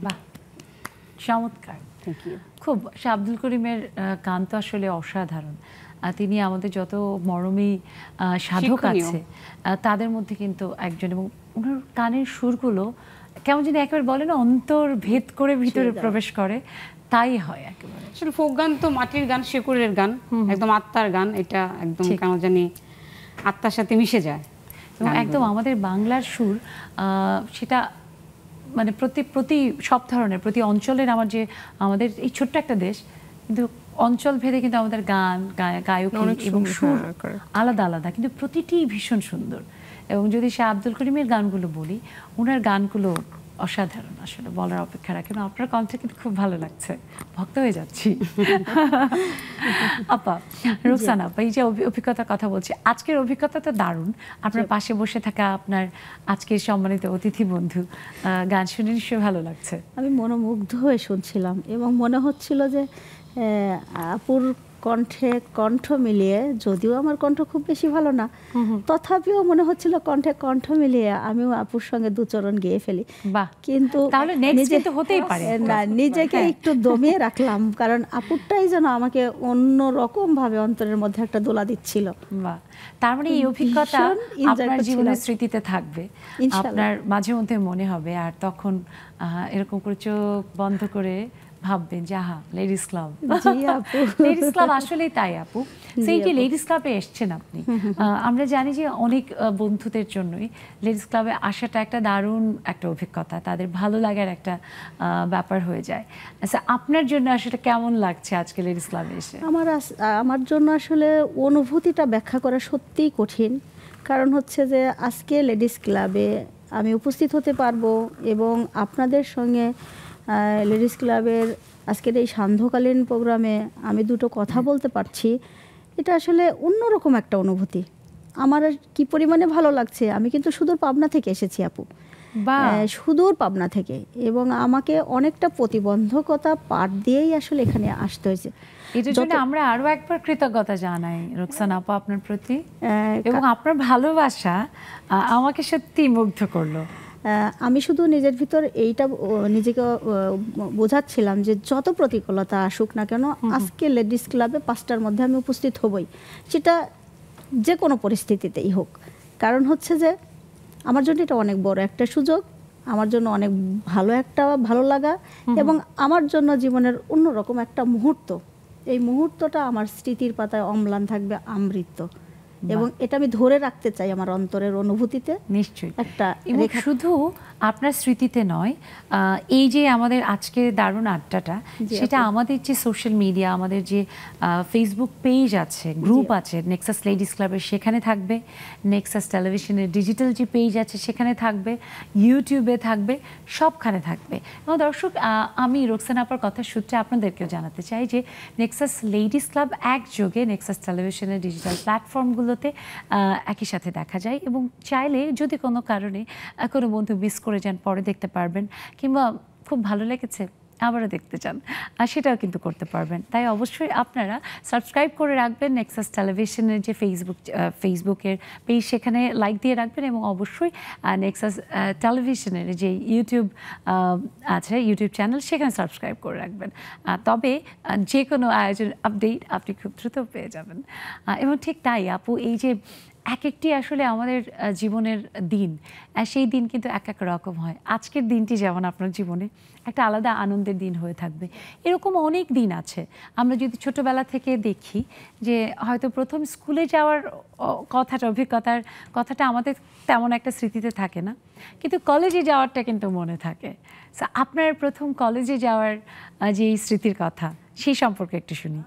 বাহ, চমৎকার। খুব শাহ আব্দুল করিমের গান তো আসলে অসাধারণ। তিনি আমাদের যত মরমী সাধক আছে তাদের মধ্যে কিন্তু একজন, এবং ওনার গানের সুরগুলো কেমন যেন একেবারে বলে না, অন্তর ভেদ করে ভিতরে প্রবেশ করে, তাই হয় একেবারে। আসলে ফোক গান তো মাটির গান, শেকড়ের গান, একদম আত্মার গান। এটা একদম কেন জানি আত্মার সাথে মিশে যায় এবং একদম আমাদের বাংলার সুর, সেটা মানে প্রতি সব ধরনের প্রতি অঞ্চলের, আমাদের এই ছোট্ট একটা দেশ, কিন্তু অঞ্চল ভেদে কিন্তু আমাদের গান, গায়ক এবং সুর আলাদা আলাদা, কিন্তু প্রতিটি ভীষণ সুন্দর। এবং যদি শাহ আব্দুল করিমের গানগুলো বলি, ওনার গানগুলো অসাধারণ, আসলে বলার অপেক্ষা রাখে না। আপনার কণ্ঠে কিন্তু খুব ভালো লাগছে, ভক্ত হয়ে যাচ্ছি। আপা, রুকসানা আপা, এই যে অভিজ্ঞতার কথা বলছি, আজকের অভিজ্ঞতা তো দারুণ। আপনার পাশে বসে থাকা আপনার আজকের সম্মানিত অতিথি বন্ধু, গান শুনে নিশ্চয়ই ভালো লাগছে। আমি মনোমুগ্ধ হয়ে শুনছিলাম এবং মনে হচ্ছিল যে আপুর কণ্ঠে কণ্ঠ মিলিয়ে, যদিও আমার কণ্ঠ খুব বেশি ভালো না, তথাপিও মনে হচ্ছিল কণ্ঠে কণ্ঠ মিলিয়ে আমিও আপুর সঙ্গে দুচরণ গেয়ে ফেলি। কিন্তু তাহলে হতেই পারে না, নিজেকে একটু দমিয়ে রাখলাম, কারণ আপুরটাই যেন আমাকে অন্য রকম ভাবে অন্তরের মধ্যে একটা দোলা দিচ্ছিল। তার মানে এই অভিজ্ঞতা আপনার জীবনের স্মৃতিতে থাকবে, আপনার মাঝে মধ্যে মনে হবে, আর তখন এরকম করে চোখ বন্ধ করে ভাববেন যে আহা, লেডিস ক্লাব। লেডিস ক্লাব আসলেই তাই আপু। সেই যে লেডিস ক্লাবে এসছেন আপনি, আমরা জানি যে অনেক বন্ধুদের জন্যই লেডিস ক্লাবে আসাটা একটা দারুণ একটা অভিজ্ঞতা, তাদের ভালো লাগার একটা ব্যাপার হয়ে যায়। আচ্ছা, আপনার জন্য আসলে কেমন লাগছে আজকে লেডিস ক্লাবে এসে? আমার জন্য আসলে অনুভূতিটা ব্যাখ্যা করা সত্যিই কঠিন, কারণ হচ্ছে যে আজকে লেডিস ক্লাবে আমি উপস্থিত হতে পারবো এবং আপনাদের সঙ্গে লেডিস ক্লাবের আজকের এই সান্ধ্যকালীন প্রোগ্রামে আমি দুটো কথা বলতে পারছি, এটা আসলে অন্যরকম একটা অনুভূতি। আমার কি পরিমাণে ভালো লাগছে, আমি কিন্তু সুদূর পাবনা থেকে এসেছি আপু, সুদূর পাবনা থেকে, এবং আমাকে অনেকটা প্রতিবন্ধকতা পার দিয়েই আসলে এখানে আসতে হয়েছে। এটার জন্য আমরা আরো একবার কৃতজ্ঞতা জানাই রোকসানা আপা আপনার প্রতি, এবং আপনার ভালোবাসা আমাকে সত্যি মুগ্ধ করলো। আমি শুধু নিজের ভিতর এইটা নিজেকে বোঝাচ্ছিলাম যে যত প্রতিকূলতা আসুক না কেন, আজকে লেডিস ক্লাবে 5টার মধ্যে আমি উপস্থিত হবই, সেটা যে কোনো পরিস্থিতিতেই হোক। কারণ হচ্ছে যে আমার জন্য এটা অনেক বড় একটা সুযোগ, আমার জন্য অনেক ভালো লাগা, এবং আমার জন্য জীবনের অন্যরকম একটা মুহূর্ত। এই মুহূর্তটা আমার স্মৃতির পাতায় অম্লান থাকবে, আমৃত্য, এবং এটা আমি ধরে রাখতে চাই আমার অন্তরের অনুভূতিতে। নিশ্চয়ই একটা শুধু আপনার স্মৃতিতে নয়, এই যে আমাদের আজকে দারুণ আড্ডাটা, সেটা আমাদের যে সোশ্যাল মিডিয়া, আমাদের যে ফেসবুক পেজ আছে, গ্রুপ আছে নেক্সাস লেডিস ক্লাবের, সেখানে থাকবে, নেক্সাস টেলিভিশনের ডিজিটাল যে পেজ আছে সেখানে থাকবে, ইউটিউবে থাকবে, সবখানে থাকবে। এবং দর্শক, আমি রোকসানা আপার কথা সূত্রে আপনাদেরকেও জানাতে চাই যে নেক্সাস লেডিস ক্লাব একযোগে নেক্সাস টেলিভিশনের ডিজিটাল প্ল্যাটফর্মগুলোতে একই সাথে দেখা যায়, এবং চাইলে যদি কোনো কারণে কোনো বন্ধু মিস করে যান, পরে দেখতে পারবেন, কিংবা খুব ভালো লেগেছে আবারও দেখতে চান, সেটাও কিন্তু করতে পারবেন। তাই অবশ্যই আপনারা সাবস্ক্রাইব করে রাখবেন নেক্সাস টেলিভিশনের যে ফেসবুকের পেজ, সেখানে লাইক দিয়ে রাখবেন, এবং অবশ্যই নেক্সাস টেলিভিশনের যে ইউটিউব আছে, ইউটিউব চ্যানেল, সেখানে সাবস্ক্রাইব করে রাখবেন। তবে যে কোনো আয়োজন আপডেট আপনি খুব দ্রুত পেয়ে যাবেন। এবং ঠিক তাই আপু, এই যে এক একটি আসলে আমাদের জীবনের দিন, সেই দিন কিন্তু এক এক রকম হয়। আজকের দিনটি যেমন আপনার জীবনে একটা আলাদা আনন্দের দিন হয়ে থাকবে, এরকম অনেক দিন আছে। আমরা যদি ছোটোবেলা থেকে দেখি যে হয়তো প্রথম স্কুলে যাওয়ার অভিজ্ঞতার কথাটা আমাদের তেমন একটা স্মৃতিতে থাকে না, কিন্তু কলেজে যাওয়ারটা কিন্তু মনে থাকে। আপনার প্রথম কলেজে যাওয়ার যে স্মৃতির কথা, সেই সম্পর্কে একটু শুনি।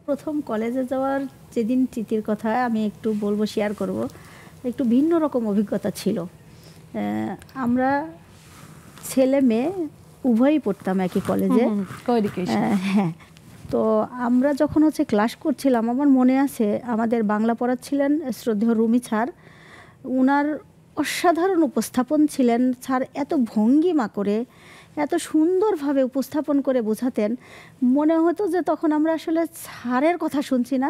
প্রথম কলেজে যাওয়ার যেদিন স্মৃতির কথা আমি একটু বলবো, শেয়ার করব, একটু ভিন্ন রকম অভিজ্ঞতা ছিল। আমরা ছেলে মেয়ে উভয়ই পড়তাম একই কলেজে। হ্যাঁ, তো আমরা যখন হচ্ছে ক্লাস করছিলাম, আমার মনে আছে আমাদের বাংলা পড়াচ্ছিলেন শ্রদ্ধেয় রুমি স্যার। উনার অসাধারণ উপস্থাপন ছিলেন। স্যার এত ভঙ্গিমা করে, এত সুন্দরভাবে উপস্থাপন করে বোঝাতেন, মনে হতো যে তখন আমরা আসলে স্যারের কথা শুনছি না,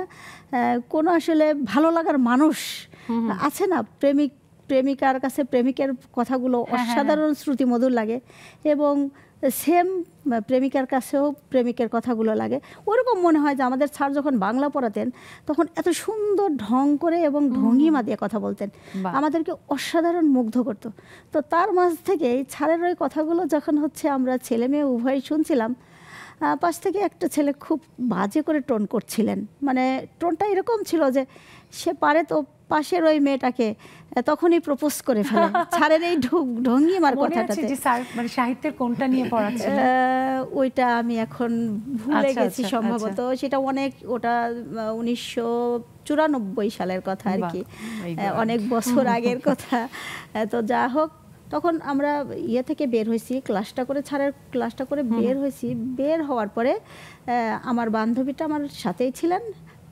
কোনো আসলে ভালো লাগার মানুষ আছে না, প্রেমিকার কাছে প্রেমিকের কথাগুলো অসাধারণ শ্রুতিমধুর লাগে, এবং সেম প্রেমিকার কাছেও প্রেমিকের কথাগুলো লাগে। ওরকম মনে হয় যে আমাদের স্যার যখন বাংলা পড়াতেন তখন এত সুন্দর ঢং করে এবং ভঙ্গিমা দিয়ে কথা বলতেন, আমাদেরকে অসাধারণ মুগ্ধ করতো। তো তার মাঝ থেকে স্যারের ওই কথাগুলো যখন হচ্ছে আমরা ছেলে মেয়ে উভয় শুনছিলাম, পাশ থেকে একটা ছেলে খুব বাজে করে টোন করছিলেন। মানে টোনটা এরকম ছিল যে সে পারে তো পাশের ওই মেয়েটাকে তখনই প্রপোজ করে ফেলে। ছাড়ের এই ঢঙ্গিমার কথাটাতে মানে সাহিত্যের কোনটা নিয়ে পড়াচ্ছেন ওইটা আমি এখন ভুলে গেছি সম্ভবত। সেটা অনেক, ওটা 1994 সালের কথা আর কি, অনেক বছর আগের কথা। তো যা হোক, তখন আমরা থেকে বের হয়েছি, ছাড়ের ক্লাসটা করে বের হয়েছি। বের হওয়ার পরে আমার বান্ধবীটা আমার সাথেই ছিলেন,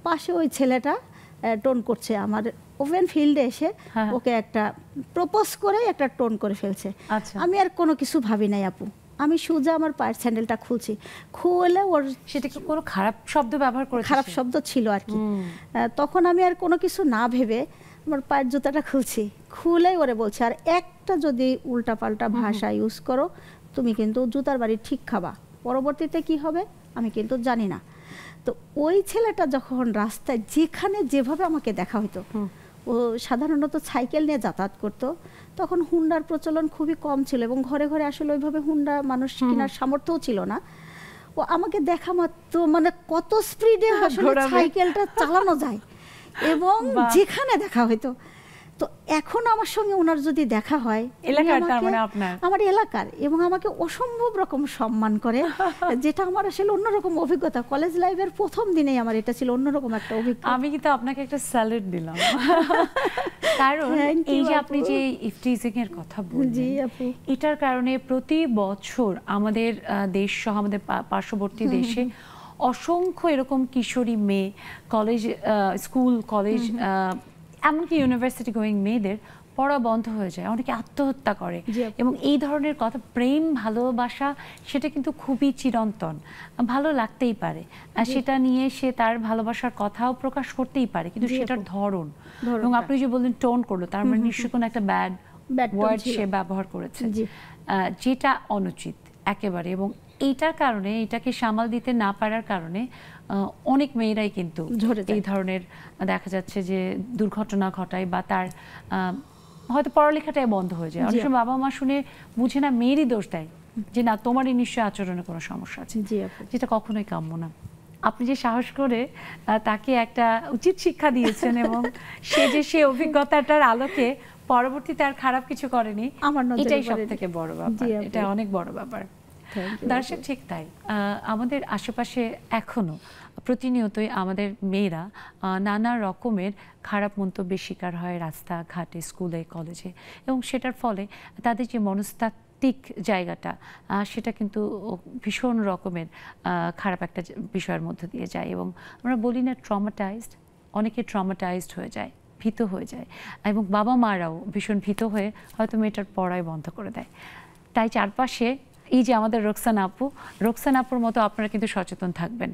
পাশে ওই ছেলেটা টোন করছে, আমার ওপেন ফিল্ডে এসে ওকে একটা প্রপোজ করে একটা টোন করে ফেলছে। আমি আর কোনো কিছু ভাবি নাই আপু, আমি সোজা আমার পায়ের স্যান্ডেলটা খুলছি, খুলে ওর সেটাকে কোনো খারাপ শব্দ ব্যবহার করে, খারাপ শব্দ ছিল আর কি। তখন আমি আর কোনো কিছু না ভেবে আমার পায়ের জুতাটা খুলছি, খুলেই ওরে বলছি, আর একটা যদি উল্টাপাল্টা ভাষা ইউজ করো তুমি কিন্তু জুতার বাড়ি ঠিক খাবা, পরবর্তীতে কি হবে আমি কিন্তু জানি না। তো ওই ছেলেটা যখন রাস্তায় যেখানে যেভাবে আমাকে দেখা হইতো, ও সাধারণত সাইকেল নিয়ে যাতায়াত করতো, তখন হুন্ডার প্রচলন খুবই কম ছিল এবং ঘরে ঘরে আসলে ওইভাবে হুন্ডা মানুষ কেনার সামর্থ্যও ছিল না। ও আমাকে দেখা মাত্র মানে কত স্পিডে আসলে সাইকেলটা চালানো যায়, এবং যেখানে দেখা হইতো। তো এখন আমার সঙ্গে ওনার যদি দেখা হয়, আমার এলাকার, এবং আমাকে অসম্ভব রকম সম্মান করে, যেটা আমার আসলে অন্যরকম অভিজ্ঞতা। কলেজ লাইফের প্রথম দিনেই আমার এটা ছিল অন্যরকম একটা অভিজ্ঞতা। আমি কিন্তু আপনাকে একটা স্যালুট দিলাম, কারণ এই যে আপনি যে ইফটিজিং এর কথা বললেন, এটার কারণে প্রতি বছর আমাদের দেশ সহ আমাদের পার্শ্ববর্তী দেশে অসংখ্য এরকম কিশোরী মেয়ে স্কুল কলেজ এমনকি ইউনিভার্সিটি গোয়িং মেয়েদের পড়া বন্ধ হয়ে যায়, অনেকে আত্মহত্যা করে। জি। এবং এই ধরনের কথা, প্রেম ভালোবাসা সেটা কিন্তু খুবই চিরন্তন, ভালো লাগতেই পারে, সেটা নিয়ে সে তার ভালোবাসার কথাও প্রকাশ করতেই পারে, কিন্তু জি সেটার আপু। ধরন ধরনটা। এবং আপনি যে বললেন টোন করলো, তার মানে নিশ্চয়ই কোনো একটা ব্যাড Bad tone ওয়ার্ড ছিল। সে ব্যবহার করেছে, জি। যেটা অনুচিত একেবারে। এবং এইটার কারণে, এটাকে সামাল দিতে না পারার কারণে অনেক মেয়েরাই কিন্তু ঝরে যায়। এই ধরনের দেখা যাচ্ছে যে দুর্ঘটনা ঘটায়, বা তার হয়তো পড়ালেখাটাই বন্ধ হয়ে যায়। অনেক জি। সময় বাবা মা শুনে বুঝে না, মেয়েরই দোষ দেয় যে না তোমারই নিশ্চয়ই আচরণে কোনো সমস্যা আছে, জি আপু। যেটা কখনোই কাম্য না। আপনি যে সাহস করে তাকে একটা উচিত শিক্ষা দিয়েছেন এবং সে অভিজ্ঞতাটার আলোকে পরবর্তীতে আর খারাপ কিছু করেনি, আমার নজরে এটাই সব পড়েনি। থেকে বড় জি ব্যাপার, আপু। এটা অনেক বড় ব্যাপার। Thank you দর্শক আপু। ঠিক তাই, আমাদের আশেপাশে এখনো প্রতিনিয়তই আমাদের মেয়েরা নানা রকমের খারাপ মন্তব্যের শিকার হয় রাস্তাঘাটে, স্কুলে, কলেজে, এবং সেটার ফলে তাদের যে মনস্তাত্ত্বিক জায়গাটা সেটা কিন্তু ভীষণ রকমের খারাপ একটা বিষয়ের মধ্যে দিয়ে যায়। এবং আমরা বলি না ট্রমাটাইজড, অনেকে ট্রমাটাইজড হয়ে যায়, ভীত হয়ে যায়, এবং বাবা মারাও ভীষণ ভীত হয়ে হয়তো মেয়েটার পড়াই বন্ধ করে দেয়। তাই চারপাশে এই যে আমাদের রোকসানা আপুর মতো আপনারা কিন্তু সচেতন থাকবেন,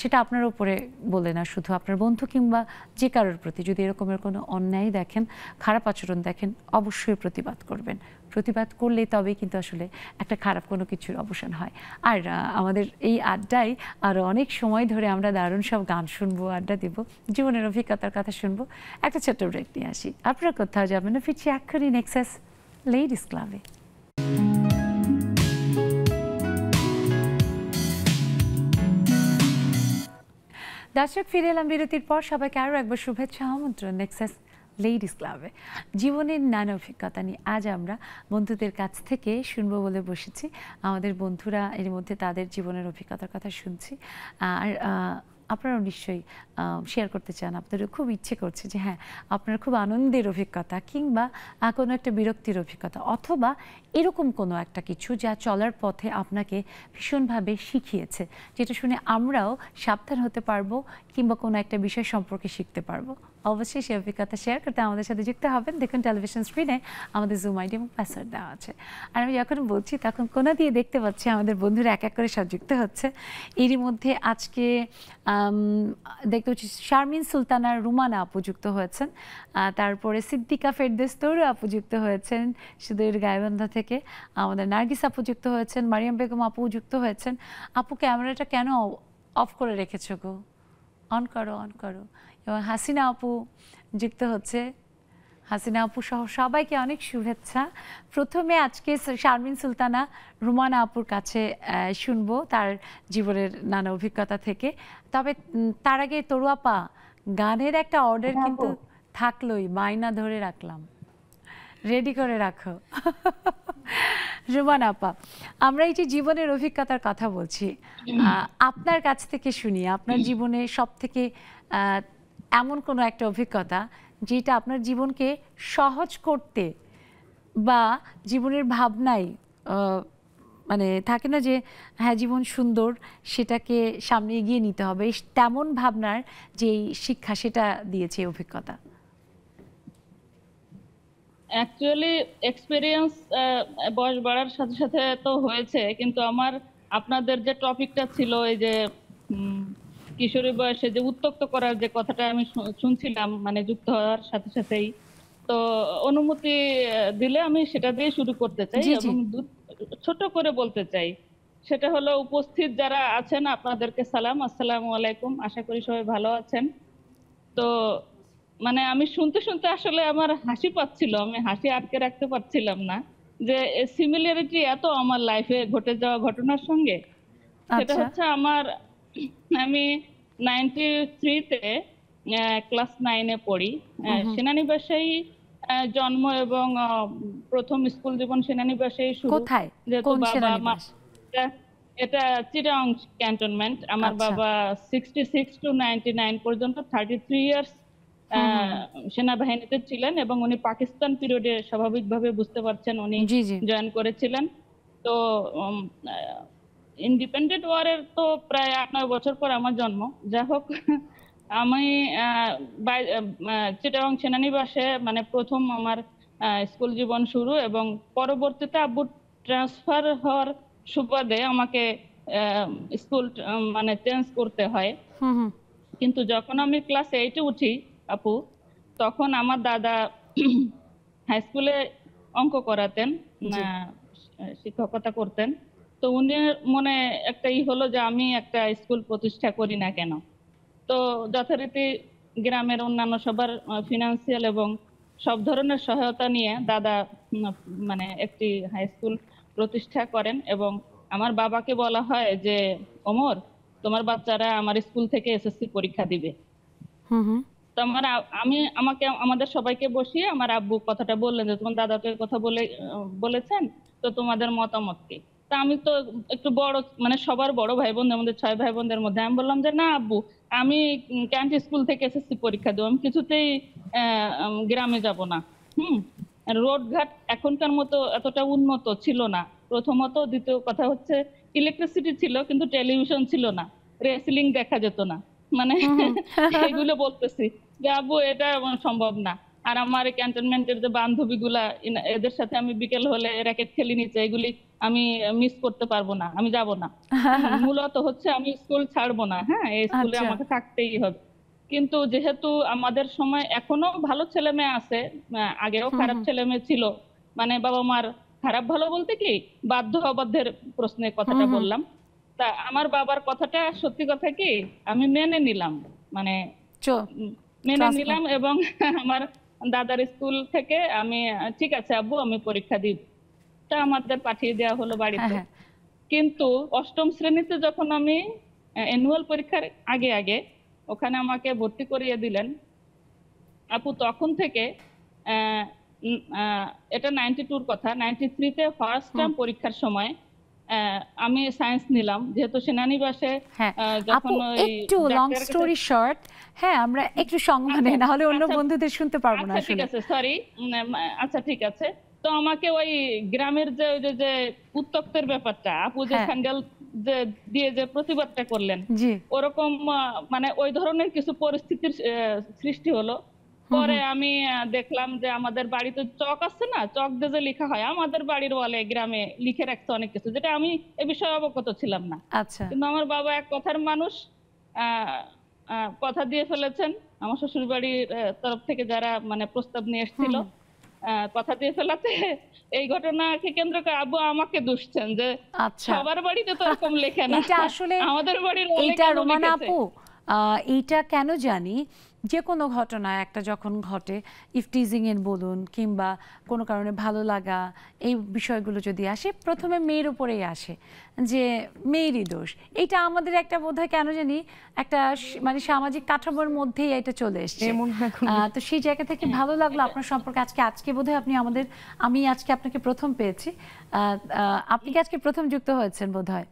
সেটা আপনার উপরে বলে না, শুধু আপনার বন্ধু কিংবা যে কারোর প্রতি যদি এরকমের কোনো অন্যায় দেখেন, খারাপ আচরণ দেখেন, অবশ্যই প্রতিবাদ করবেন। প্রতিবাদ করলেই তবেই কিন্তু আসলে একটা খারাপ কোনো কিছুর অবসান হয়। আর আমাদের এই আড্ডায় আরও অনেক সময় ধরে আমরা দারুণ সব গান শুনবো, আড্ডা দিব, জীবনের অভিজ্ঞতার কথা শুনবো। একটা ছোট্ট ব্রেক নিয়ে আসি, আপনারা কোথাও যাবেন না, ফিরছি এক্ষুনি নেক্সাস লেডিস ক্লাবে। দর্শক, ফিরে এলাম বিরতির পর। সবাইকে আরও একবার শুভেচ্ছা, আমন্ত্রণ নেক্সাস লেডিস ক্লাবে। জীবনের নানা অভিজ্ঞতা নিয়ে আজ আমরা বন্ধুদের কাছ থেকে শুনবো বলে বসেছি। আমাদের বন্ধুরা এর মধ্যে তাদের জীবনের অভিজ্ঞতার কথা শুনছি, আর আপনারাও নিশ্চয়ই শেয়ার করতে চান, আপনারও খুব ইচ্ছে করছে যে হ্যাঁ আপনার খুব আনন্দের অভিজ্ঞতা কিংবা কোনো একটা বিরক্তির অভিজ্ঞতা, অথবা এরকম কোনো একটা কিছু যা চলার পথে আপনাকে ভীষণভাবে শিখিয়েছে, যেটা শুনে আমরাও সাবধান হতে পারবো কিংবা কোনো একটা বিষয় সম্পর্কে শিখতে পারবো। অবশ্যই সেই অভিজ্ঞতা শেয়ার করতে আমাদের সাথে যুক্ত হবেন। দেখুন টেলিভিশন স্ক্রিনে আমাদের জুম আইডি এবং পাসওয়ার্ড দেওয়া আছে। আর আমি যখন বলছি তখন কোনা দিয়ে দেখতে পাচ্ছি আমাদের বন্ধুরা এক এক করে সব যুক্ত হচ্ছে। এরই মধ্যে আজকে দেখতে পাচ্ছি শারমিন সুলতানা রুমানা আপু যুক্ত হয়েছেন, তারপরে সিদ্দিকা ফেরদৌস তরু আপু যুক্ত হয়েছেন সুদূর গাইবান্ধা থেকে, আমাদের নার্গিস আপু যুক্ত হয়েছেন, মারিয়াম বেগম আপু যুক্ত হয়েছেন। আপু ক্যামেরাটা কেন অফ করে রেখেছো গো? অন করো, অন করো। এবং হাসিনা আপু যুক্ত হচ্ছে, হাসিনা আপু সহ সবাইকে অনেক শুভেচ্ছা। প্রথমে আজকে শারমিন সুলতানা রুমানা আপুর কাছে শুনবো তার জীবনের নানা অভিজ্ঞতা থেকে। তবে তার আগে তরু আপা, গানের একটা অর্ডার কিন্তু থাকলোই, বায়না ধরে রাখলাম, রেডি করে রাখো। রুমানা আপা, আমরা এই যে জীবনের অভিজ্ঞতার কথা বলছি, আপনার কাছ থেকে শুনি আপনার জীবনে সব থেকে এমন কোনো একটা অভিজ্ঞতা যেটা আপনার জীবনকে সহজ করতে বা জীবনের ভাবনায় মানে থাকে না যে হ্যাঁ জীবন সুন্দর, সেটাকে সামনে এগিয়ে নিতে হবে, তেমন ভাবনার যেই শিক্ষা সেটা দিয়েছে এই অভিজ্ঞতা? অ্যাকচুয়ালি এক্সপেরিয়েন্স বয়স বাড়ার সাথে সাথে তো হয়েছে, কিন্তু আমার আপনাদের যে টপিকটা ছিল এই যে কিশোরী বয়সে যে উত্তক্ত করার যে কথাটা আমি শুনছিলাম, মানে যুক্ত হওয়ার সাথে সাথেই, তো অনুমতি দিলে আমি সেটা দিয়ে শুরু করতে চাই এবং ছোট করে বলতে চাই। সেটা হলো, উপস্থিত যারা আছেন আপনাদেরকে সালাম, আসসালামু আলাইকুম, আশা করি সবাই ভালো আছেন। তো মানে আমি শুনতে শুনতে আসলে আমার হাসি পাচ্ছিল, আমি হাসি আটকে রাখতে পারছিলাম না যে সিমিলারিটি এত আমার লাইফে ঘটে যাওয়া ঘটনার সঙ্গে। সেটা হচ্ছে আমি 93 তে ক্লাস 9-এ পড়ি। সেনানিবাসেই জন্ম এবং প্রথম স্কুল জীবন সেনানিবাসেই শুরু। কোথায়? যেহেতু বাবা মা, এটা চিটাগং ক্যান্টনমেন্ট। আমার বাবা 66 to 99 পর্যন্ত 33 ইয়ার্স সেনাবাহিনীতে ছিলেন এবং উনি পাকিস্তান পিরিয়ডে স্বাভাবিকভাবে বুঝতে পারছেন উনি জয়েন করেছিলেন। তো ইন্ডিপেন্ডেন্ট ওয়ারের তো প্রায় 8-9 বছর পর আমার জন্ম। যাই হোক, আমি চিটাগাং সেনানিবাসে মানে প্রথম আমার স্কুল জীবন শুরু, এবং পরবর্তীতে আব্বু ট্রান্সফার হওয়ার সুবাদে আমাকে স্কুল মানে চেঞ্জ করতে হয়। কিন্তু যখন আমি ক্লাস 8-এ উঠি আপু, তখন আমার দাদা হাই স্কুলে অঙ্ক করাতেন, শিক্ষকতা করতেন। তো উনি মনে একটা হলো যে আমি একটা স্কুল প্রতিষ্ঠা করি না কেন। তো যথারীতি গ্রামের অন্যান্য সবার ফিনান্সিয়াল এবং সব ধরনের সহায়তা নিয়ে দাদা মানে একটি হাই স্কুল প্রতিষ্ঠা করেন, এবং আমার বাবাকে বলা হয় যে ওমর, তোমার বাচ্চারা আমার স্কুল থেকে এসএসসি পরীক্ষা দিবে। তো আমাদের সবাইকে বসিয়ে আমার আব্বু কথাটা বললেন যে তোমার দাদা তো এই কথা বলেছেন, তো তোমাদের মতামত কি? তা আমি তো একটু বড়, মানে সবার বড় ভাই বোনদের মধ্যে 6 ভাই বোনদের মধ্যে আমি বললাম যে না আব্বু, আমি ক্যান্টি স্কুল থেকে এসএসসি পরীক্ষা দেবো, আমি কিছুতেই গ্রামে যাব না। রোডঘাট এখনকার মতো এতটা উন্নত ছিল না, প্রথমত। দ্বিতীয় কথা হচ্ছে ইলেকট্রিসিটি ছিল কিন্তু টেলিভিশন ছিল না, রেসলিং দেখা যেত না, মানে এগুলো বলতেছি যে আব্বু এটা সম্ভব না। আর আমার ক্যান্টনমেন্টের যে বান্ধবীগুলা, এদের সাথে আমি বিকেল হলে র্যাকেট খেলি নিচে, এগুলি আমি মিস করতে পারবো না, আমি যাব না। মূলত হচ্ছে আমি স্কুল ছাড়বো না, হ্যাঁ, এই স্কুলে আমাকে থাকতেই হবে। কিন্তু যেহেতু আমাদের সময় এখনো ভালো ছেলে মেয়ে আছে, আগেও খারাপ ছেলে মেয়ে ছিল, মানে বাবা মার খারাপ ভালো বলতে কি বাধ্য অবাধ্যের প্রশ্নের কথাটা বললাম। তা আমার বাবার কথাটা সত্যি কথা কি আমি মেনে নিলাম, মানে মেনে নিলাম, এবং আমার দাদার স্কুল থেকে আমি ঠিক আছে আব্বু আমি পরীক্ষা দিব, তা আমাদের পাঠিয়ে দেওয়া হলো বাড়িতে। কিন্তু 8ম শ্রেণীতে যখন আমি অ্যানুয়াল পরীক্ষার আগে ওখানে আমাকে ভর্তি করিয়ে দিলেন আপু, তখন থেকে এটা 92-র কথা, 93-তে ফার্স্ট টার্ম পরীক্ষার সময় আমি সায়েন্স নিলাম, যেহেতু সেনানিবাসে যখন একটু লং স্টোরি শর্ট, হ্যাঁ আমরা একটু সংক্ষেপে, না হলে অন্য বন্ধুদের শুনতে পারবো না। ঠিক আছে, সরি, আচ্ছা ঠিক আছে। তো আমাকে ওই গ্রামের যে উত্তক্তের ব্যাপারটা, আপু যে স্যান্ডেল যে দিয়ে যে প্রতিবাদটা করলেন, ওরকম মানে ওই ধরনের কিছু পরিস্থিতির সৃষ্টি হলো। পরে আমি দেখলাম যে আমাদের বাড়িতে চক আছে না, চক দিয়ে যে লেখা হয়, আমাদের বাড়ির ওয়ালে গ্রামে লিখে রাখছে অনেক কিছু, যেটা আমি এ বিষয়ে অবগত ছিলাম না। কিন্তু আমার বাবা এক কথার মানুষ, কথা দিয়ে ফেলেছেন। আমার শ্বশুর বাড়ির তরফ থেকে যারা মানে প্রস্তাব নিয়ে এসেছিল, কথা দিয়ে ফেলাতে এই ঘটনাকে কেন্দ্র করে আব্বু আমাকে দুষছেন যে সবার বাড়িতে তো এরকম লেখে না, এটা আসলে আমাদের বাড়ির এটা রোমানা আপু, এইটা কেন জানি, যে কোনো ঘটনা একটা যখন ঘটে, ইফটিজিং এর বলুন কিংবা কোনো কারণে ভালো লাগা, এই বিষয়গুলো যদি আসে প্রথমে মেয়ের উপরেই আসে, যে মেয়েরই দোষ। এটা আমাদের একটা বোধহয় কেন জানি একটা মানে সামাজিক কাঠামোর মধ্যেই এটা চলে এসছে। তো সেই জায়গা থেকে ভালো লাগলো আপনার সম্পর্কে আজকে বোধহয় আমি আজকে আপনাকে প্রথম পেয়েছি। আপনি কি আজকে প্রথম যুক্ত হয়েছেন বোধহয়?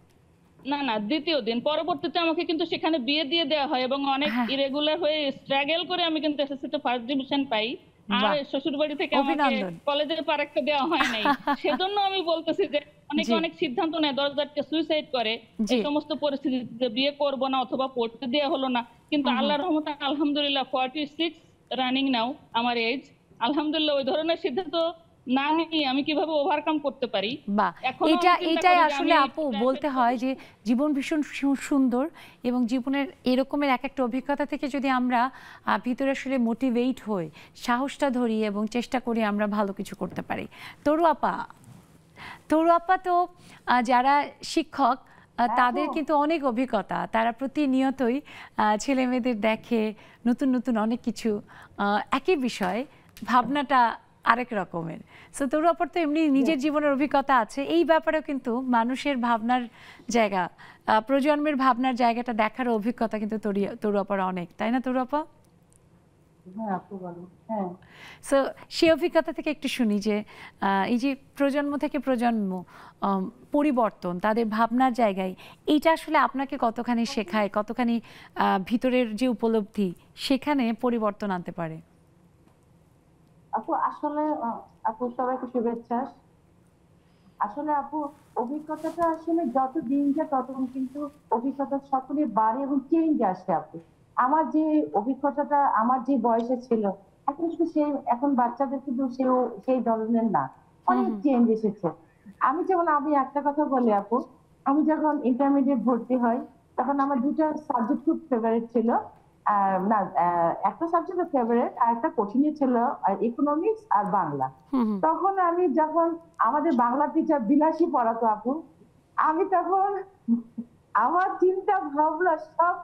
না, দ্বিতীয় দিন। পরবর্তীতে আমাকে কিন্তু সেখানে বিয়ে দিয়ে দেওয়া হয়, এবং অনেক ইরেগুলার হয়ে স্ট্রাগল করে আমি কিন্তু এসএসসিতে ফার্স্ট ডিভিশন পাই। আর শ্বশুর বাড়ি থেকে আমাকে কলেজে পারাকটা দেওয়া হয় নাই। সেজন্য আমি বলতেছি যে অনেক সিদ্ধান্ত নেয়, 10-টা সুইসাইড করে, এই সমস্ত পরিস্থিতিতে বিয়ে করব না অথবা পড়তে দেওয়া হলো না। কিন্তু আল্লাহর রহমতে আলহামদুলিল্লাহ 46 রানিং নাও আমার এজ, আলহামদুলিল্লাহ ওই ধরনের সিদ্ধান্ত না নিয়ে আমি কিভাবে ওভারকাম করতে পারি। এটাই আসলে আপু বলতে হয় যে জীবন ভীষণ সুন্দর, এবং জীবনের এরকমের এক একটা অভিজ্ঞতা থেকে যদি আমরা ভিতরে আসলে মোটিভেট হই, সাহসটা ধরি এবং চেষ্টা করি আমরা ভালো কিছু করতে পারি। তরু আপা তো যারা শিক্ষক তাদের কিন্তু অনেক অভিজ্ঞতা, তারা প্রতিনিয়তই ছেলে মেয়েদের দেখে নতুন নতুন অনেক কিছু, একই বিষয় ভাবনাটা আরেক রকমের। সো তরু আপার তো এমনি নিজের জীবনের অভিজ্ঞতা আছে, এই ব্যাপারেও কিন্তু মানুষের ভাবনার জায়গা, প্রজন্মের ভাবনার জায়গাটা দেখার অভিজ্ঞতা কিন্তু তরু আপার অনেক, তাই না তরু আপা? সো সেই অভিজ্ঞতা থেকে একটু শুনি যে এই যে প্রজন্ম থেকে প্রজন্ম পরিবর্তন তাদের ভাবনার জায়গায়, এইটা আসলে আপনাকে কতখানি শেখায়, কতখানি ভিতরের যে উপলব্ধি সেখানে পরিবর্তন আনতে পারে? আপু আসলে আপু সবাইকে শুভেচ্ছা। আসলে আপু অভিজ্ঞতাটা আসলে যত দিন যায় তত কিন্তু অভিজ্ঞতা সকলে বাড়ে এবং চেঞ্জ আসে। আপু আমার যে অভিজ্ঞতাটা আমার যে বয়সে ছিল, এখন শুধু এখন বাচ্চাদের কিন্তু সেই ধরনের না, অনেক চেঞ্জ এসেছে। আমি একটা কথা বলি আপু, আমি যখন ইন্টারমিডিয়েট ভর্তি হই তখন আমার দুটো সাবজেক্ট খুব ফেভারিট ছিল। না, একটা সাবজেক্ট ফেভারিট আর একটা কঠিন ছিল, ইকোনমিক্স আর বাংলা। তখন যখন আমাদের বাংলা টিচার বিলাসী পড়াতো আপু, আমি তখন আমার চিন্তা ভাবনা সব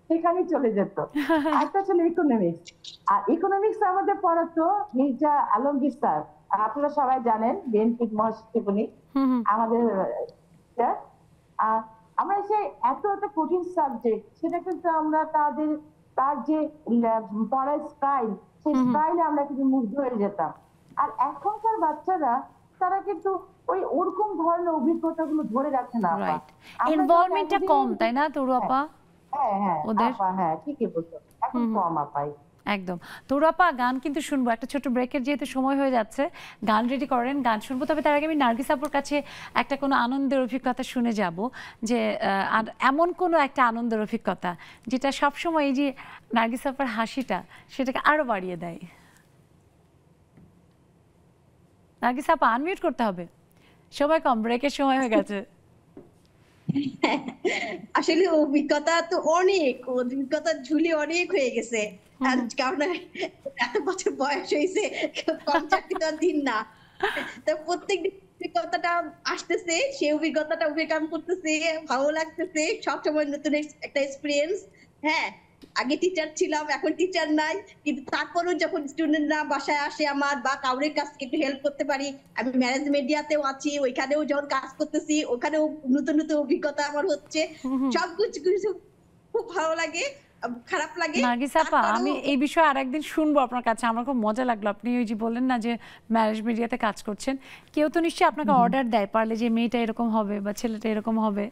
সেখানে চলে যেত। একটা ছিল ইকোনমিক্স, আর ইকোনমিক্স আমাদের পড়াতো মির্জা আলমগীর স্যার, আপনারা সবাই জানেন বিএনপি মহাসচিবনী আমাদের। আমরা এত কঠিন সাবজেক্ট, সেটা কিন্তু আমরা তার যে পড়ার স্টাইল, সেই স্টাইলে আমরা কিন্তু মুগ্ধ হয়ে যেতাম। আর এখনকার বাচ্চারা তারা কিন্তু ওরকম ধরনের অভিজ্ঞতাগুলো ধরে রাখে না। ইনভলভমেন্টটা কম, তাই না তরু আপা? হ্যাঁ ওদের হ্যাঁ ঠিকই বলছো, এখন কম আপাই। একদম। তরু আপা, গান কিন্তু শুনবো, একটা ছোট ব্রেকের যেহেতু সময় হয়ে যাচ্ছে, গান রেডি করেন, গান শুনবো। তবে তার আগে আমি নার্গিস আপুর কাছে একটা কোনো আনন্দের অভিজ্ঞতা শুনে যাব, যে এমন কোনো একটা আনন্দের অভিজ্ঞতা যেটা সবসময় এই যে নার্গিস আপুর হাসিটা সেটাকে আরো বাড়িয়ে দেয়। নার্গিস আপা, আনমিউট করতে হবে, সময় কম, ব্রেকের সময় হয়ে গেছে। আসলে অভিজ্ঞতা তো অভিজ্ঞতার ঝুলি অনেক হয়ে গেছে, কারণ এত বছর বয়স হয়েছে, কম চাকরি তো দিন না। তো প্রত্যেক অভিজ্ঞতাটা আসতেছে, সেই অভিজ্ঞতাটা ওভারকাম করতেছে, ভালো লাগতেছে, সবসময় নতুন একটা এক্সপিরিয়েন্স। হ্যাঁ, আগে টিচার ছিলাম, এখন টিচার নাই, কিন্তু তারপরেও যখন স্টুডেন্টরা বাসায় আসে আমার, বা কাউরের কাছে একটু হেল্প করতে পারি, আমি ম্যারেজ মিডিয়াতেও আছি, ওইখানেও যখন কাজ করতেছি, ওখানেও নতুন নতুন অভিজ্ঞতা আমার হচ্ছে, সবকিছু খুব ভালো লাগে, খারাপ লাগে। নার্গিস আপা, আমি এই বিষয়ে আরেকদিন শুনবো আপনার কাছে, আমার খুব মজা লাগলো। আপনি ওই যে বললেন না যে ম্যারেজ মিডিয়াতে কাজ করছেন, কেউ তো নিশ্চয়ই আপনাকে অর্ডার দেয়, পারলে যে মেয়েটা এরকম হবে বা ছেলেটা এরকম হবে,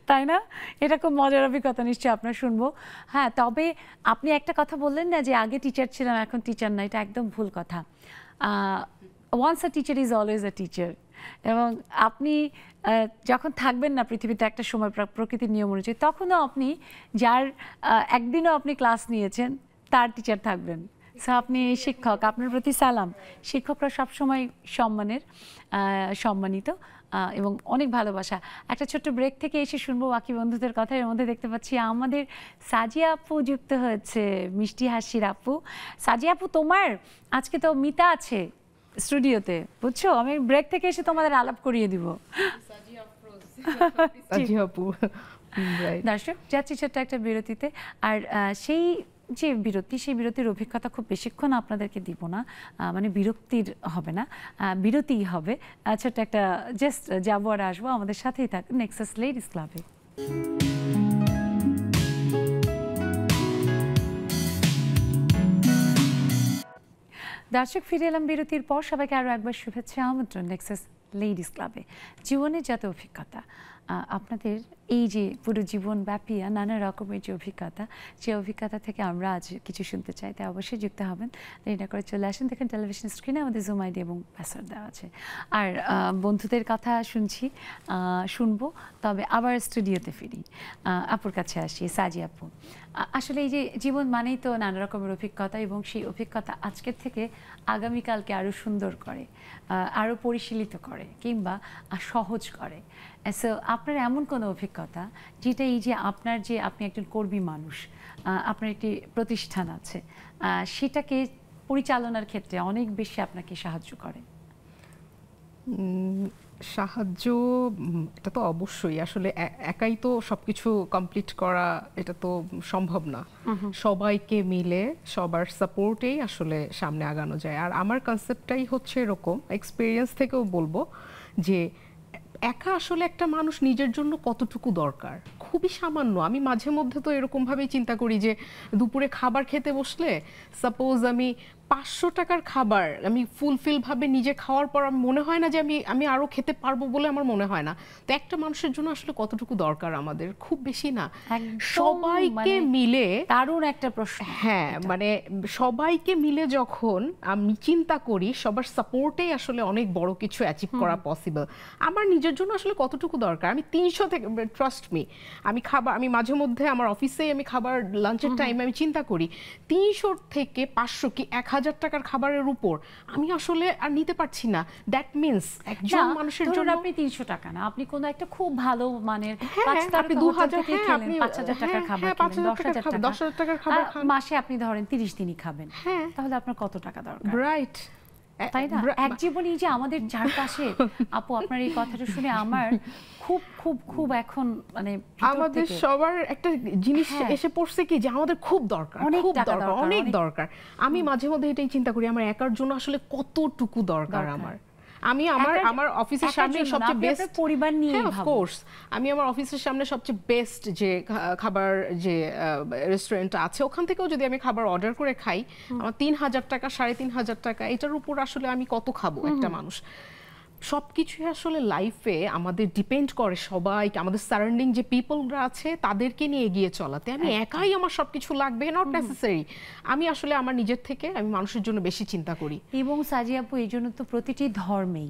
তাই না? এটা খুব মজার অভিজ্ঞতা, নিশ্চয়ই আপনার শুনবো। হ্যাঁ, তবে আপনি একটা কথা বললেন না যে আগে টিচার ছিলাম এখন টিচার না, এটা একদম ভুল কথা। Once a teacher is always a teacher. এবং আপনি যখন থাকবেন না পৃথিবীতে একটা সময় প্রকৃতির নিয়ম অনুযায়ী, তখনও আপনি যার একদিনও আপনি ক্লাস নিয়েছেন তার টিচার থাকবেন। সো আপনি শিক্ষক, আপনার প্রতি সালাম। শিক্ষকরা সবসময় সম্মানিত এবং অনেক ভালোবাসা। একটা ছোট্ট ব্রেক থেকে এসে শুনবো বাকি বন্ধুদের কথা। এর মধ্যে দেখতে পাচ্ছি আমাদের সাজিয়া আপু যুক্ত হয়েছে, মিষ্টি হাসির আপু। সাজিয়া আপু, তোমার আজকে তো মিতা আছে স্টুডিওতে, বুঝছো? আমি ব্রেক থেকে এসে তোমাদের আলাপ করিয়ে দিব। দর্শক, যাচ্ছি ছোট্ট একটা বিরতিতে। আর সেই বিরতির অভিজ্ঞতা খুব বেশিক্ষণ আপনাদেরকে দিব না, মানে বিরক্তির হবে না, বিরতিই হবে। ছোট্ট একটা জাস্ট যাবো আর আসবো, আমাদের সাথেই থাকুন নেক্সাস লেডিস ক্লাবে। দর্শক, ফিরে এলাম বিরতির পর। সবাইকে আরও একবার শুভেচ্ছা, আমন্ত্রণ নেক্সাস লেডিস ক্লাবে। জীবনের যত অভিজ্ঞতা, আপনাদের এই যে পুরো জীবনব্যাপী নানা রকমের যে অভিজ্ঞতা থেকে আমরা আজ কিছু শুনতে চাই, তাই অবশ্যই যুক্ত হবেন। দেরি না করে চলে আসেন, দেখেন টেলিভিশন স্ক্রিনে আমাদের জুম আইডি এবং পাসওয়ার্ড দেওয়া আছে। আর বন্ধুদের কথা শুনবো, তবে আবার স্টুডিওতে ফিরি, আপুর কাছে আসি। সাজি আপু, আসলে এই যে জীবন মানেই তো নানা রকমের অভিজ্ঞতা, এবং সেই অভিজ্ঞতা আজকের থেকে আগামীকালকে আরও সুন্দর করে, আরও পরিশীলিত করে, কিংবা সহজ করে। সো আপনার এমন কোনো অভিজ্ঞতা যেটা এই যে আপনি একজন কর্মী মানুষ, আপনার একটি প্রতিষ্ঠান আছে, সেটাকে পরিচালনার ক্ষেত্রে অনেক বেশি আপনাকে সাহায্য করে? সাহায্য, এটা তো অবশ্যই। আসলে একাই তো সবকিছু কমপ্লিট করা এটা তো সম্ভব না। সবাইকে মিলে সবার সাপোর্টেই আসলে সামনে আগানো যায়। আর আমার কনসেপ্টটাই হচ্ছে এরকম, এক্সপিরিয়েন্স থেকেও বলবো যে একা আসলে একটা মানুষ নিজের জন্য কতটুকু দরকার, খুবই সামান্য। আমি মাঝে মধ্যে তো এরকমভাবেই চিন্তা করি যে দুপুরে খাবার খেতে বসলে সাপোজ আমি 500 টাকার খাবার আমি ফুলফিল ভাবে নিজে খাওয়ার পর আমি মনে হয় না যে আমি আরো খেতে পারবো বলে আমার মনে হয় না। তো একটা মানুষের জন্য আসলে কতটুকু দরকার আমাদের? খুব বেশি না। সবাইকে মিলে দারুণ একটা প্রশ্ন। হ্যাঁ, মানে সবাইকে মিলে যখন আমি চিন্তা করি সবার সাপোর্টেই আসলে অনেক বড় কিছু অ্যাচিভ করা পসিবল। আমার নিজের জন্য আসলে কতটুকু দরকার? আমি 300 থেকে, ট্রাস্ট মি, আমি মাঝে মধ্যে আমার অফিসেই আমি খাবার লাঞ্চের টাইমে আমি চিন্তা করি 300 থেকে 500 কি 1000 টাকার খাবারের উপর আমি আসলে আর নিতে পারছি না। দ্যাট মিন্স একজন মানুষের জন্য আপনি 300 টাকা না, আপনি কোন একটা খুব ভালো মানের আপনি 2000 5000 টাকার খাবার খেলেন, 10,000 টাকার খাবার খান, মাসে আপনি ধরেন 30 দিনই খাবেন, তাহলে আপনার কত টাকা দরকার? রাইট, তাই না? এক জীবনে যে আমাদের চারপাশে, আপু আপনার এই কথাটা শুনে আমার খুব খুব খুব এখন মানে আমাদের সবার একটা জিনিস এসে পড়ছে কি যে আমাদের খুব দরকার, খুব দরকার, অনেক দরকার। আমি মাঝে মধ্যে এটাই চিন্তা করি আমার একার জন্য আসলে কতটুকু দরকার আমার। আমি আমার অফিসের সামনে সবচেয়ে বেস্ট পরিবার নিয়ে অফ কোর্স আমি আমার অফিসের সামনে সবচেয়ে বেস্ট যে খাবার যে রেস্টুরেন্ট আছে ওখান থেকেও যদি আমি খাবার অর্ডার করে খাই আমার 3000 টাকা 3500 টাকা, এটার উপর আসলে আমি কত খাবো একটা মানুষ? সবকিছুই আসলে লাইফে আমাদের ডিপেন্ড করে সবাইকে, আমাদের সারাউন্ডিং যে পিপলরা আছে তাদেরকে নিয়ে এগিয়ে চলাতে। আমি একাই আমার সবকিছু লাগবে, নট নেসেসারি। আমি আসলে আমার নিজের থেকে আমি মানুষের জন্য বেশি চিন্তা করি। এবং সাজিয়া আপু এই জন্য তো প্রতিটি ধর্মেই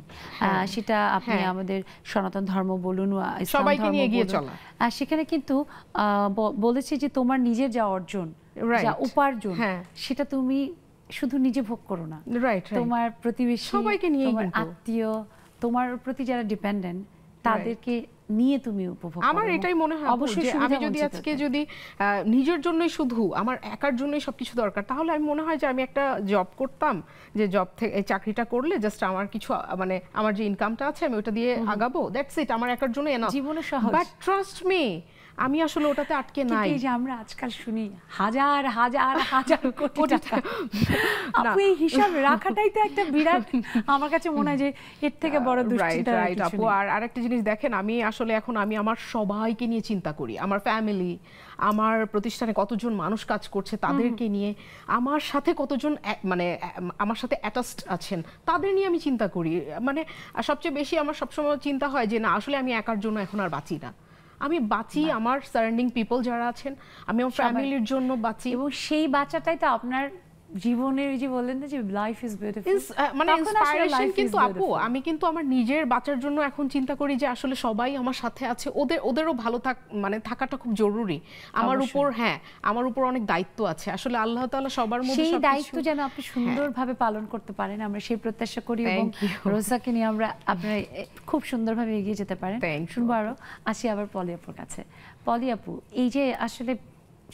সেটা আপনি আমাদের সনাতন ধর্ম বলুন, সবাইকে নিয়ে এগিয়ে চলা, সেখানে কিন্তু বলেছে যে তোমার নিজের যা অর্জন, যা উপার্জন, সেটা তুমি শুধু নিজে ভোগ করো না, তোমার প্রতিবেশী, সবাইকে নিয়ে, তোমার আত্মীয়, তোমার প্রতি যারা ডিপেন্ডেন্ট তাদেরকে নিয়ে তুমি উপভোগ করো। আমার এটাই মনে হয় অবশ্যই আমি যদি আজকে যদি নিজের জন্যই শুধু আমার একার জন্যই সবকিছু দরকার, তাহলে আমি মনে হয় যে আমি একটা জব করতাম, যে জব থেকে চাকরিটা করলে জাস্ট আমার কিছু মানে আমার যে ইনকামটা আছে আমি ওটা দিয়ে আগাবো, দ্যাটস ইট, আমার একার জন্য এনাফ। জীবনে সহজ। বাট ট্রাস্ট মি আমি আসলে ওটাতে আটকে নাই। যে আমরা আজকাল শুনি হাজার হাজার হাজার কোটি টাকা, আপু এই হিসাব রাখাটাই তো একটা বিরাট, আমার কাছে মনে হয় যে এর থেকে বড় দুশ্চিন্তা রাইট আপু। আর আরেকটা জিনিস দেখেন, আমি আসলে এখন আমি আমার সবাইকে নিয়ে চিন্তা করি, আমার ফ্যামিলি, আমার প্রতিষ্ঠানে কতজন মানুষ কাজ করছে তাদেরকে নিয়ে, আমার সাথে কতজন মানে আমার সাথে অ্যাটাচড আছেন তাদের নিয়ে আমি চিন্তা করি। মানে সবচেয়ে বেশি আমার সবসময় চিন্তা হয় যে না আসলে আমি একার জন্য এখন আর বাঁচি না, আমি বাঁচি আমার সারাউন্ডিং পিপল যারা আছেন, আমি আমার ফ্যামিলির জন্য বাঁচি। এবং সেই বাচ্চাটাই তো আপনার জীবনের, যে বললেন না যে লাইফ ইজ বিউটিফুল, মানে ইন্সপাইরেশন। কিন্তু আপু আমি কিন্তু আমার নিজের বাঁচার জন্য এখন চিন্তা করি যে আসলে সবাই আমার সাথে আছে, ওদেরও ভালো মানে থাকাটা খুব জরুরি আমার উপর। আমার উপর অনেক দায়িত্ব আছে, আসলে আল্লাহ তাআলা সবার মধ্যে সেই দায়িত্ব যেন আপনি সুন্দরভাবে পালন করতে পারেন, আমরা সেই প্রত্যাশা করি। এবং রোজাকে নিয়ে আপনারা খুব সুন্দরভাবে এগিয়ে যেতে পারেন। শুনবো আরো। আসি আবার পলি আপুর কাছে। পলি আপু, এই যে আসলে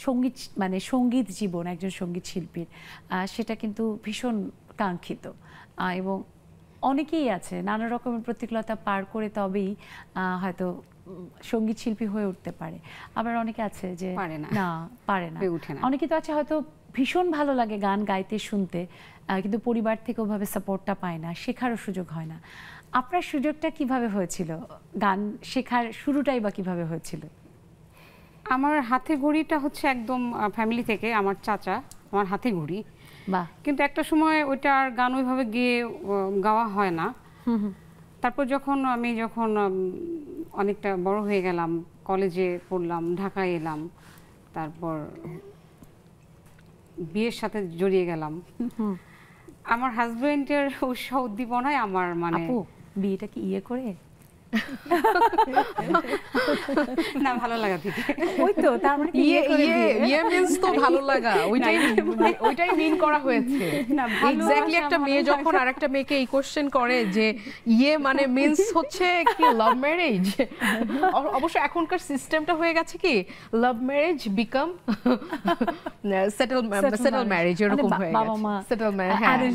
সঙ্গীত মানে সঙ্গীত জীবন একজন সঙ্গীত শিল্পীর, সেটা কিন্তু ভীষণ কাঙ্ক্ষিত এবং অনেকেই আছে নানা রকমের প্রতিকূলতা পার করে তবেই হয়তো সঙ্গীত শিল্পী হয়ে উঠতে পারে। আবার অনেকে আছে যে পারে না, অনেকে তো আছে হয়তো ভীষণ ভালো লাগে গান গাইতে শুনতে, কিন্তু পরিবার থেকে ওভাবে সাপোর্টটা পায় না, শেখারও সুযোগ হয় না। আপনার সুযোগটা কিভাবে হয়েছিল? গান শেখার শুরুটাই বা কিভাবে হয়েছিল? আমার হাতে ঘড়িটা হচ্ছে একদম ফ্যামিলি থেকে, আমার চাচা আমার হাতে ঘড়ি, কিন্তু একটা সময় ওইটা আর গান ওইভাবে গাওয়া হয় না। তারপর যখন অনেকটা বড় হয়ে গেলাম, কলেজে পড়লাম, ঢাকায় এলাম, তারপর বিয়ের সাথে জড়িয়ে গেলাম, আমার হাজবেন্ডের উৎসাহ উদ্দীপনায় আমার মানে বিয়েটা কি ইয়ে করে না ভালো লাগা থেকে, ওই তো তার মানে ইয়ে মিন্স তো ভালো লাগা, ওইটাই মিন করা হয়েছে। এক্স্যাক্টলি একটা মেয়ে যখন আরেকটা মেয়েকে এই কোশ্চেন করে যে ইয়ে মানে মিন্স হচ্ছে কি লাভ ম্যারেজ, অবশ্য এখনকার সিস্টেমটা হয়ে গেছে কি love marriage become settle marriage, এরকম হয়ে গেছে। সেটেল ম্যারেজ,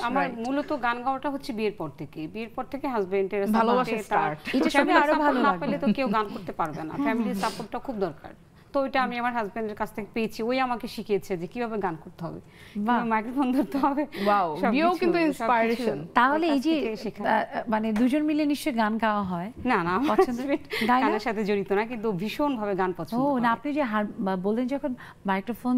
আমার মূলত গান গাওয়াটা হচ্ছে বিয়ের পর থেকে হাজবেন্ড ভালোবাসা স্টার্ট। এটা সবই আরো ভালো না পেলে তো কেউ গান করতে পারবে না, ফ্যামিলির সাপোর্টটা খুব দরকার। তো ওইটা আমি আমার হাজবেন্ডের কাছ থেকে পেয়েছি, ওই আমাকে শিখিয়েছে যে কিভাবে গান করতে হবে, বাহ। মাইক্রোফোন ধরতে হবে। ওয়াও, সবকিছু, বিও কিন্তু সবকিছু ইন্সপাইরেশন। তাহলে এই ওর কাছ যে থেকে শেখা। মানে দুজন মিলে নিশ্চয়ই গান গাওয়া হয়? না না, আমার পছন্দের husband গায় না? গানের সাথে জড়িত না, কিন্তু ভীষণ ভাবে গান পছন্দ ও করে। না, আপনি যে বললেন যখন মাইক্রোফোন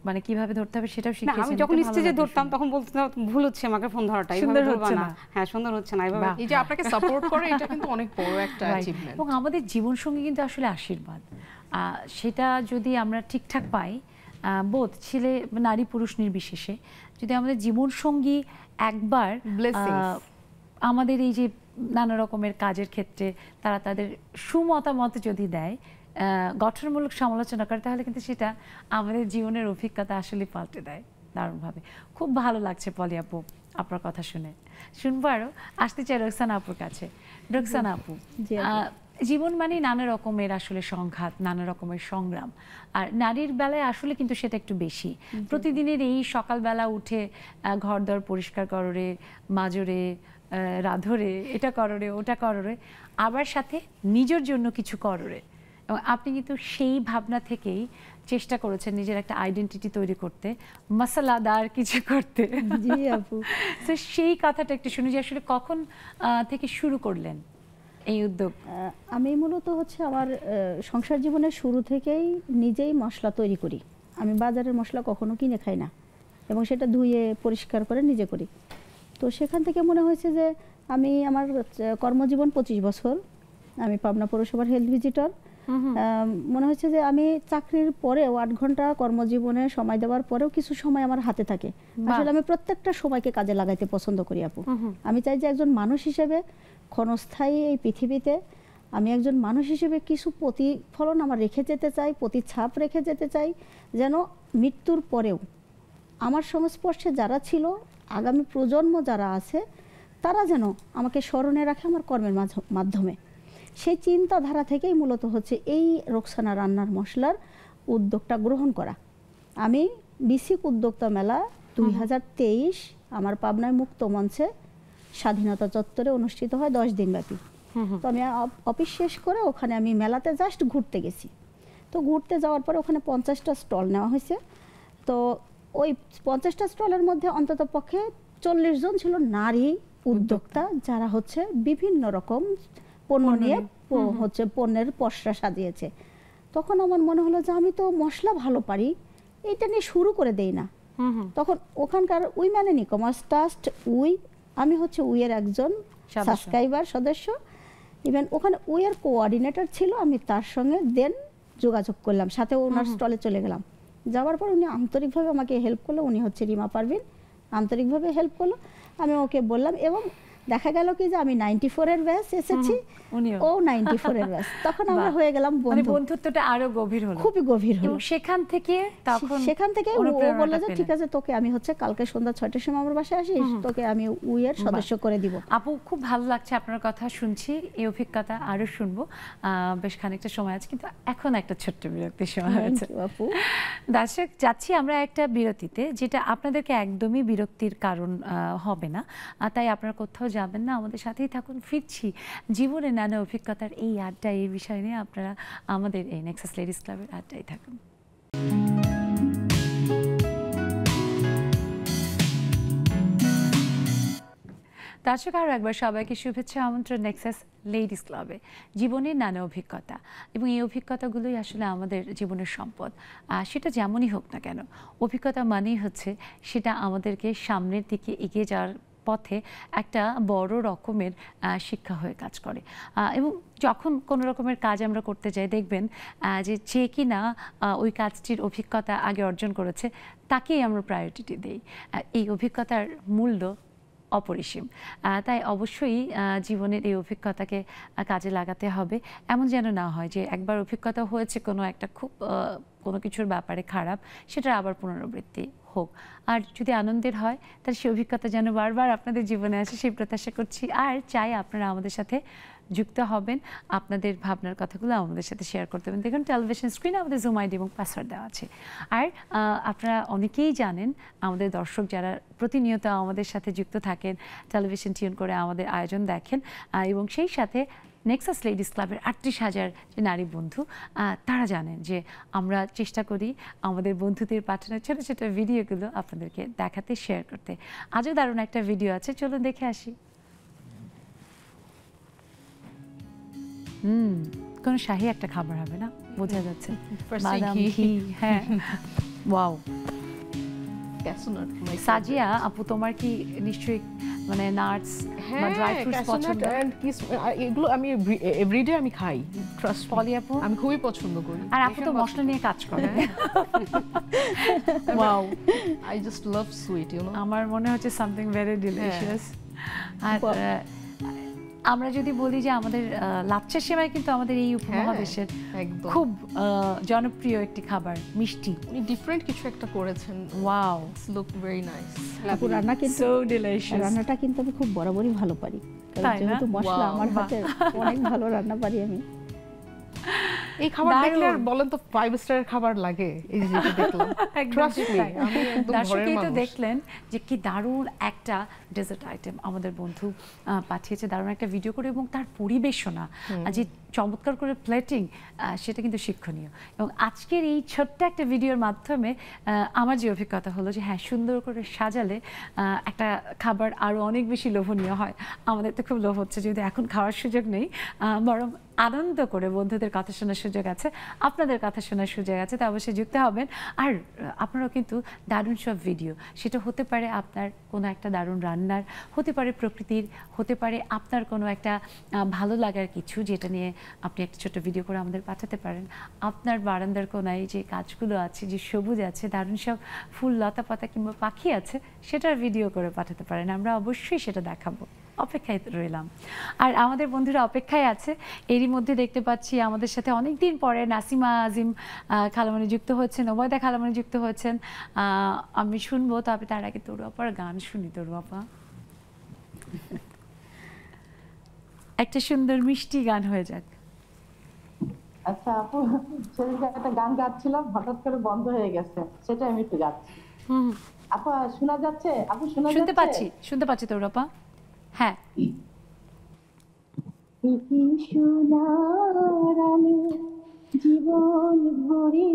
মানে কিভাবে ধরতে হবে সেটাও না, শিখিয়েছেন। আমি যখন এটা ভালো স্টেজে লাগলো ধরতাম শুনে। তখন বলতাম ভুল হচ্ছে, আমাকে ফোন ধরাটা এইভাবে সুন্দর ধরবা হচ্ছে না। না। হ্যাঁ, সুন্দর হচ্ছে না এইভাবে। বাহ। এই যে আপনাকে সাপোর্ট করে, এটা কিন্তু অনেক বড় একটা Right. অ্যাচিভমেন্ট। এবং আমাদের জীবনসঙ্গী কিন্তু আসলে আশীর্বাদ, সেটা যদি আমরা ঠিকঠাক পাই, বোধ ছেলে নারী পুরুষ নির্বিশেষে, যদি আমাদের জীবনসঙ্গী একবার Blessings. আমাদের এই যে নানা রকমের কাজের ক্ষেত্রে তারা তাদের সুমতামত যদি দেয়, গঠনমূলক সমালোচনা করে, তাহলে কিন্তু সেটা আমাদের জীবনের অভিজ্ঞতা আসলে পাল্টে দেয় দারুণভাবে। খুব ভালো লাগছে পলি আপু আপনার কথা শুনে। শুনবো আরো, আসতে চাই রোকসানা আপুর কাছে। রোকসানা আপু, জি আপু। জীবন মানে নানা রকমের আসলে সংঘাত, নানা রকমের সংগ্রাম, আর নারীর বেলায় আসলে কিন্তু সেটা একটু বেশি। প্রতিদিনের এই সকালবেলা উঠে ঘরদর পরিষ্কার কররে, মাজরে, রাধরে, এটা কররে, ওটা কররে, আবার সাথে নিজের জন্য কিছু কররে। এবং আপনি কিন্তু সেই ভাবনা থেকেই চেষ্টা করেছেন নিজের একটা আইডেন্টিটি তৈরি করতে, মশলাদার কিছু করতে। জি আপু। তো সেই কথাটা একটু শুনি যে আসলে কখন থেকে শুরু করলেন এই উদ্যোগ? আমি মূলত হচ্ছে আমার সংসার জীবনের শুরু থেকেই নিজেই মশলা তৈরি করি। আমি বাজারের মশলা কখনো কিনে খাই না, এবং সেটা ধুয়ে পরিষ্কার করে নিজে করি। তো সেখান থেকে মনে হয়েছে যে আমি আমার কর্মজীবন 25 বছর, আমি পাবনা পৌরসভার হেলথ ভিজিটর। মনে হচ্ছে যে আমি চাকরির পরেও 8 ঘন্টা কর্মজীবনে সময় দেওয়ার পরেও কিছু সময় আমার হাতে থাকে। আসলে আমি প্রত্যেকটা সময়কে কাজে লাগাইতে পছন্দ করি আপু। আমি চাই যে একজন মানুষ হিসেবে ক্ষণস্থায়ী এই পৃথিবীতে আমি একজন মানুষ হিসেবে কিছু প্রতিফলন আমার রেখে যেতে চাই, প্রতিছাপ রেখে যেতে চাই, যেন মৃত্যুর পরেও আমার সংস্পর্শে যারা ছিল, আগামী প্রজন্ম যারা আছে, তারা যেন আমাকে স্মরণে রাখে আমার কর্মের মাধ্যমে। সেই চিন্তাধারা থেকেই মূলত হচ্ছে এই রোকসানা রান্নার মশলার উদ্যোগটা গ্রহণ করা। আমি বিসিক উদ্যোক্তা মেলা 2023 আমার পাবনায় মুক্ত মঞ্চে স্বাধীনতা চত্বরে অনুষ্ঠিত হয় 10 দিন ব্যাপী। তো আমি অফিস শেষ করে ওখানে আমি মেলাতে জাস্ট ঘুরতে গেছি। তো ঘুরতে যাওয়ার পরে ওখানে 50টা স্টল নেওয়া হয়েছে। তো ওই 50টা স্টলের মধ্যে অন্তত পক্ষে 40 জন ছিল নারী উদ্যোক্তা, যারা হচ্ছে বিভিন্ন রকম পণ্য নিয়ে হচ্ছে পণ্যের পসরা সাজিয়েছে। তখন আমার মনে হলো যে আমি তো মশলা ভালো পারি, এটা নিয়ে শুরু করে দেই না। তখন ওখানকার উইমেন ইন ই-কমার্স ট্রাস্ট, আমি হচ্ছে উইয়ের একজন সাবস্ক্রাইবার সদস্য। ইভেন ওখানে উইয়ের কোঅর্ডিনেটর ছিল, আমি তার সঙ্গে দেন যোগাযোগ করলাম, সাথে ওনার স্টলে চলে গেলাম। যাওয়ার পর উনি আন্তরিকভাবে আমাকে হেল্প করলো। উনি হচ্ছে রিমা পারভিন, আন্তরিকভাবে হেল্প করলো। আমি ওকে বললাম, এবং দেখা গেল কি যে আমি 94 এর ব্যাচ এসেছি, ও 94 এর ব্যাচ। তখন আমরা হয়ে গেলাম বন্ধু। বন্ধুত্বটা আরো গভীর হলো, খুবই গভীর হলো। সেখান থেকে ও বললো যে ঠিক আছে, তোকে আমি হচ্ছে কালকে সন্ধ্যা 6টার সময় আমার বাসায় আসিস, তোকে আমি উইয়ের সদস্য করে দিব। আপু, খুব ভালো লাগছে আপনার কথা শুনছি, এই অভিজ্ঞতা আরো শুনবো। বেশ খানিকটা সময় আছে, কিন্তু এখন একটা ছোট্ট বিরতির সময় হয়েছে আপু। দর্শক, যাচ্ছি আমরা একটা বিরতিতে, যেটা আপনাদেরকে একদমই বিরক্তির কারণ হবে না, তাই আপনারা কোথাও যাবেন না, আমাদের সাথেই থাকুন। ফিরছি জীবনের নানা অভিজ্ঞতার এই আড্ডা, এই বিষয় নিয়ে আপনারা আমাদের এই নেক্সাস লেডিস ক্লাবের আড্ডায় থাকুন। দর্শক, আরও একবার সবাইকে শুভেচ্ছা, আমন্ত্রণ নেক্সাস লেডিস ক্লাবে। জীবনের নানা অভিজ্ঞতা, এবং এই অভিজ্ঞতাগুলোই আসলে আমাদের জীবনের সম্পদ। সেটা যেমনই হোক না কেন, অভিজ্ঞতা মানেই হচ্ছে সেটা আমাদেরকে সামনের দিকে এগিয়ে যাওয়ার পথে একটা বড় রকমের শিক্ষা হয়ে কাজ করে। এবং যখন কোনো রকমের কাজ আমরা করতে যাই, দেখবেন যে কিনা ওই কাজটির অভিজ্ঞতা আগে অর্জন করেছে, তাকেই আমরা প্রায়োরিটি দিই। এই অভিজ্ঞতার মূল্য অপরিসীম। তাই অবশ্যই জীবনের এই অভিজ্ঞতাকে কাজে লাগাতে হবে। এমন যেন না হয় যে একবার অভিজ্ঞতা হয়েছে কোনো একটা খুব কোনো কিছুর ব্যাপারে খারাপ, সেটার আবার পুনরাবৃত্তি হোক। আর যদি আনন্দের হয়, তাহলে সেই অভিজ্ঞতা যেন বারবার আপনাদের জীবনে আসে, সেই প্রত্যাশা করছি। আর চাই আপনারা আমাদের সাথে যুক্ত হবেন, আপনাদের ভাবনার কথাগুলো আমাদের সাথে শেয়ার করতে হবে। দেখুন, টেলিভিশন স্ক্রিনে আমাদের জুম আইডি এবং পাসওয়ার্ড দেওয়া আছে। আর আপনারা অনেকেই জানেন, আমাদের দর্শক যারা প্রতিনিয়ত আমাদের সাথে যুক্ত থাকেন, টেলিভিশন টিউন করে আমাদের আয়োজন দেখেন, এবং সেই সাথে নেক্সাস লেডিস ক্লাবের 38,000 যে নারী বন্ধু তারা জানেন যে আমরা চেষ্টা করি আমাদের বন্ধুদের পাঠানো ছোট ছোট ভিডিওগুলো আপনাদেরকে দেখাতে, শেয়ার করতে। আজও দারুণ একটা ভিডিও আছে, চলুন দেখে আসি। কোনো শাহী একটা খাবার হবে না, বোঝা যাচ্ছে। বাদাম ঘি, হ্যাঁ, ওয়াও। সাজিয়া আপু, তোমার কি নিশ্চয়ই মানে নাটস বা ড্রাই ফ্রুটস পছন্দ? এগুলো আমি এভরিডে আমি খাই, ট্রাস্ট পলি আপু? আমি খুবই পছন্দ করি। আর আপু তো মশলা নিয়ে কাজ করে। Wow, I just love sweet, you know. আমার মনে হচ্ছে সামথিং ভেরি ডিলিশিয়াস। আর আমরা যদি বলি যে আমাদের লাচ্ছা সেমাই কিন্তু আমাদের এই উপমহাদেশের খুব জনপ্রিয় একটি খাবার, মিষ্টি। উনি ডিফারেন্ট কিছু একটা করেছেন। Wow, look very nice. আপু রান্না কিন্তু সো ডিলিশিয়াস। রান্নাটা কিন্তু আমি খুব বরাবরই ভালো পারি, কারণ যেহেতু মশলা আমার হাতে, অনেক ভালো রান্না পারি আমি। এই খাবার দেখলে আর বলেন তো 5 স্টারের খাবার লাগে। এই যে যেটা দেখলাম, ট্রাস্ট মি, আমি একদম ঘরের মানুষ। তো দেখলেন যে কি দারুণ একটা ডেজার্ট আইটেম আমাদের বন্ধু পাঠিয়েছে, দারুণ একটা ভিডিও করে, এবং তার পরিবেশনা যে চমৎকার করে প্লেটিং, সেটা কিন্তু শিক্ষণীয়। এবং আজকের এই ছোট্ট একটা ভিডিওর মাধ্যমে আমার যে অভিজ্ঞতা হলো যে হ্যাঁ, সুন্দর করে সাজালে একটা খাবার আরও অনেক বেশি লোভনীয় হয়। আমাদের তো খুব লোভ হচ্ছে, যদি এখন খাওয়ার সুযোগ নেই, বরং আনন্দ করে বন্ধুদের কথা শোনার সুযোগ আছে, আপনাদের কথা শোনার সুযোগ আছে, তা অবশ্যই যুক্ত হবেন। আর আপনারাও কিন্তু দারুণ সব ভিডিও, সেটা হতে পারে আপনার কোনো একটা দারুণ রান্নার, হতে পারে প্রকৃতির, হতে পারে আপনার কোনো একটা ভালো লাগার কিছু, যেটা নিয়ে আপনি একটা ছোট ভিডিও করে আমাদের পাঠাতে পারেন। আপনার বারান্দার কোনায় যে গাছগুলো আছে, যে সবুজ আছে, দারুণ সব ফুল, লতা পাতা কিংবা পাখি আছে, সেটার ভিডিও করে পাঠাতে পারেন, আমরা অবশ্যই সেটা দেখাবো। অপেক্ষায় রইলাম। আর আমাদের বন্ধুরা অপেক্ষায় আছে। এরই মধ্যে দেখতে পাচ্ছি আমাদের সাথে অনেক দিন পরে নাসিমা আজিম খালামণি যুক্ত হচ্ছেন, ওবায়দা খালামণি যুক্ত হচ্ছেন। আমি শুনবো, তবে তার আগে তরু আপার গান শুনি। তরু আপা, একটা সুন্দর মিষ্টি গান হয়ে যাক। আচ্ছা আপু, সেদিনকে একটা গান গাচ্ছিলাম, হঠাৎ করে বন্ধ হয়ে গেছে, সেটা আমি একটু গাচ্ছি। আপু শোনা যাচ্ছে? আপু শুনতে পাচ্ছি, শুনতে পাচ্ছি তরু আপা। হ্যাঁ। জীবন ভরে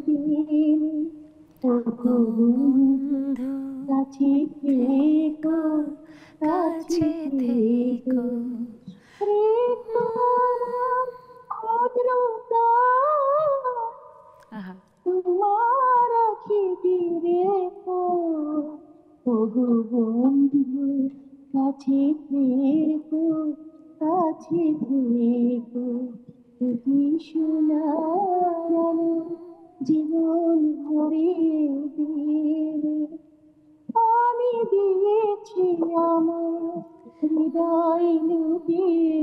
দিন বন্ধু, কাছে থেকো, কাছে থেকো, তোমার আখি রেখো, ওগো বন্ধু, কাছে থেকো, কাছে থেকো, যদি শোনার জীবন ভরে দিলে, আমি দিয়েছি আমার হৃদয় লুটিয়ে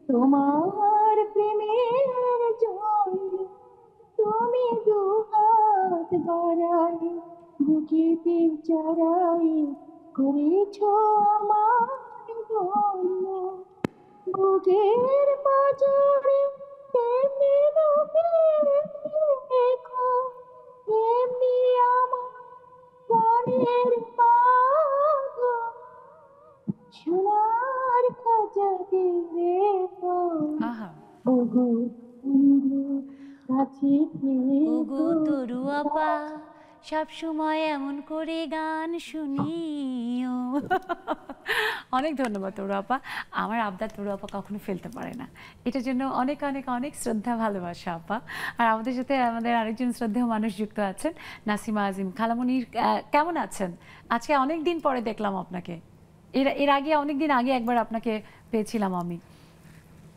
তোমার প্রেমের জলে, তুমি দুহাত বাড়াই বুকেতে জড়াই করেছ আমার ধন্য, বুকের পাঁজরে তেমনি রূপে দেখো, তেমনি আমার প্রাণের পাগল, সোনার খাজা দিলে তো ওগো বন্ধু, কাছে থেকো, তরু আপা, সব সময় এমন করে গান শুনিও। অনেক ধন্যবাদ তরু আপা। আমার আবদার তরু আপা কখনো ফেলতে পারে না, এটার জন্য অনেক অনেক অনেক শ্রদ্ধা, ভালোবাসা আপা। আর আমাদের সাথে আমাদের আরেকজন শ্রদ্ধেয় মানুষ যুক্ত আছেন, নাসিমা আজিম খালামণির। কেমন আছেন? আজকে অনেক দিন পরে দেখলাম আপনাকে। এর আগে অনেক দিন আগে একবার আপনাকে পেয়েছিলাম আমি।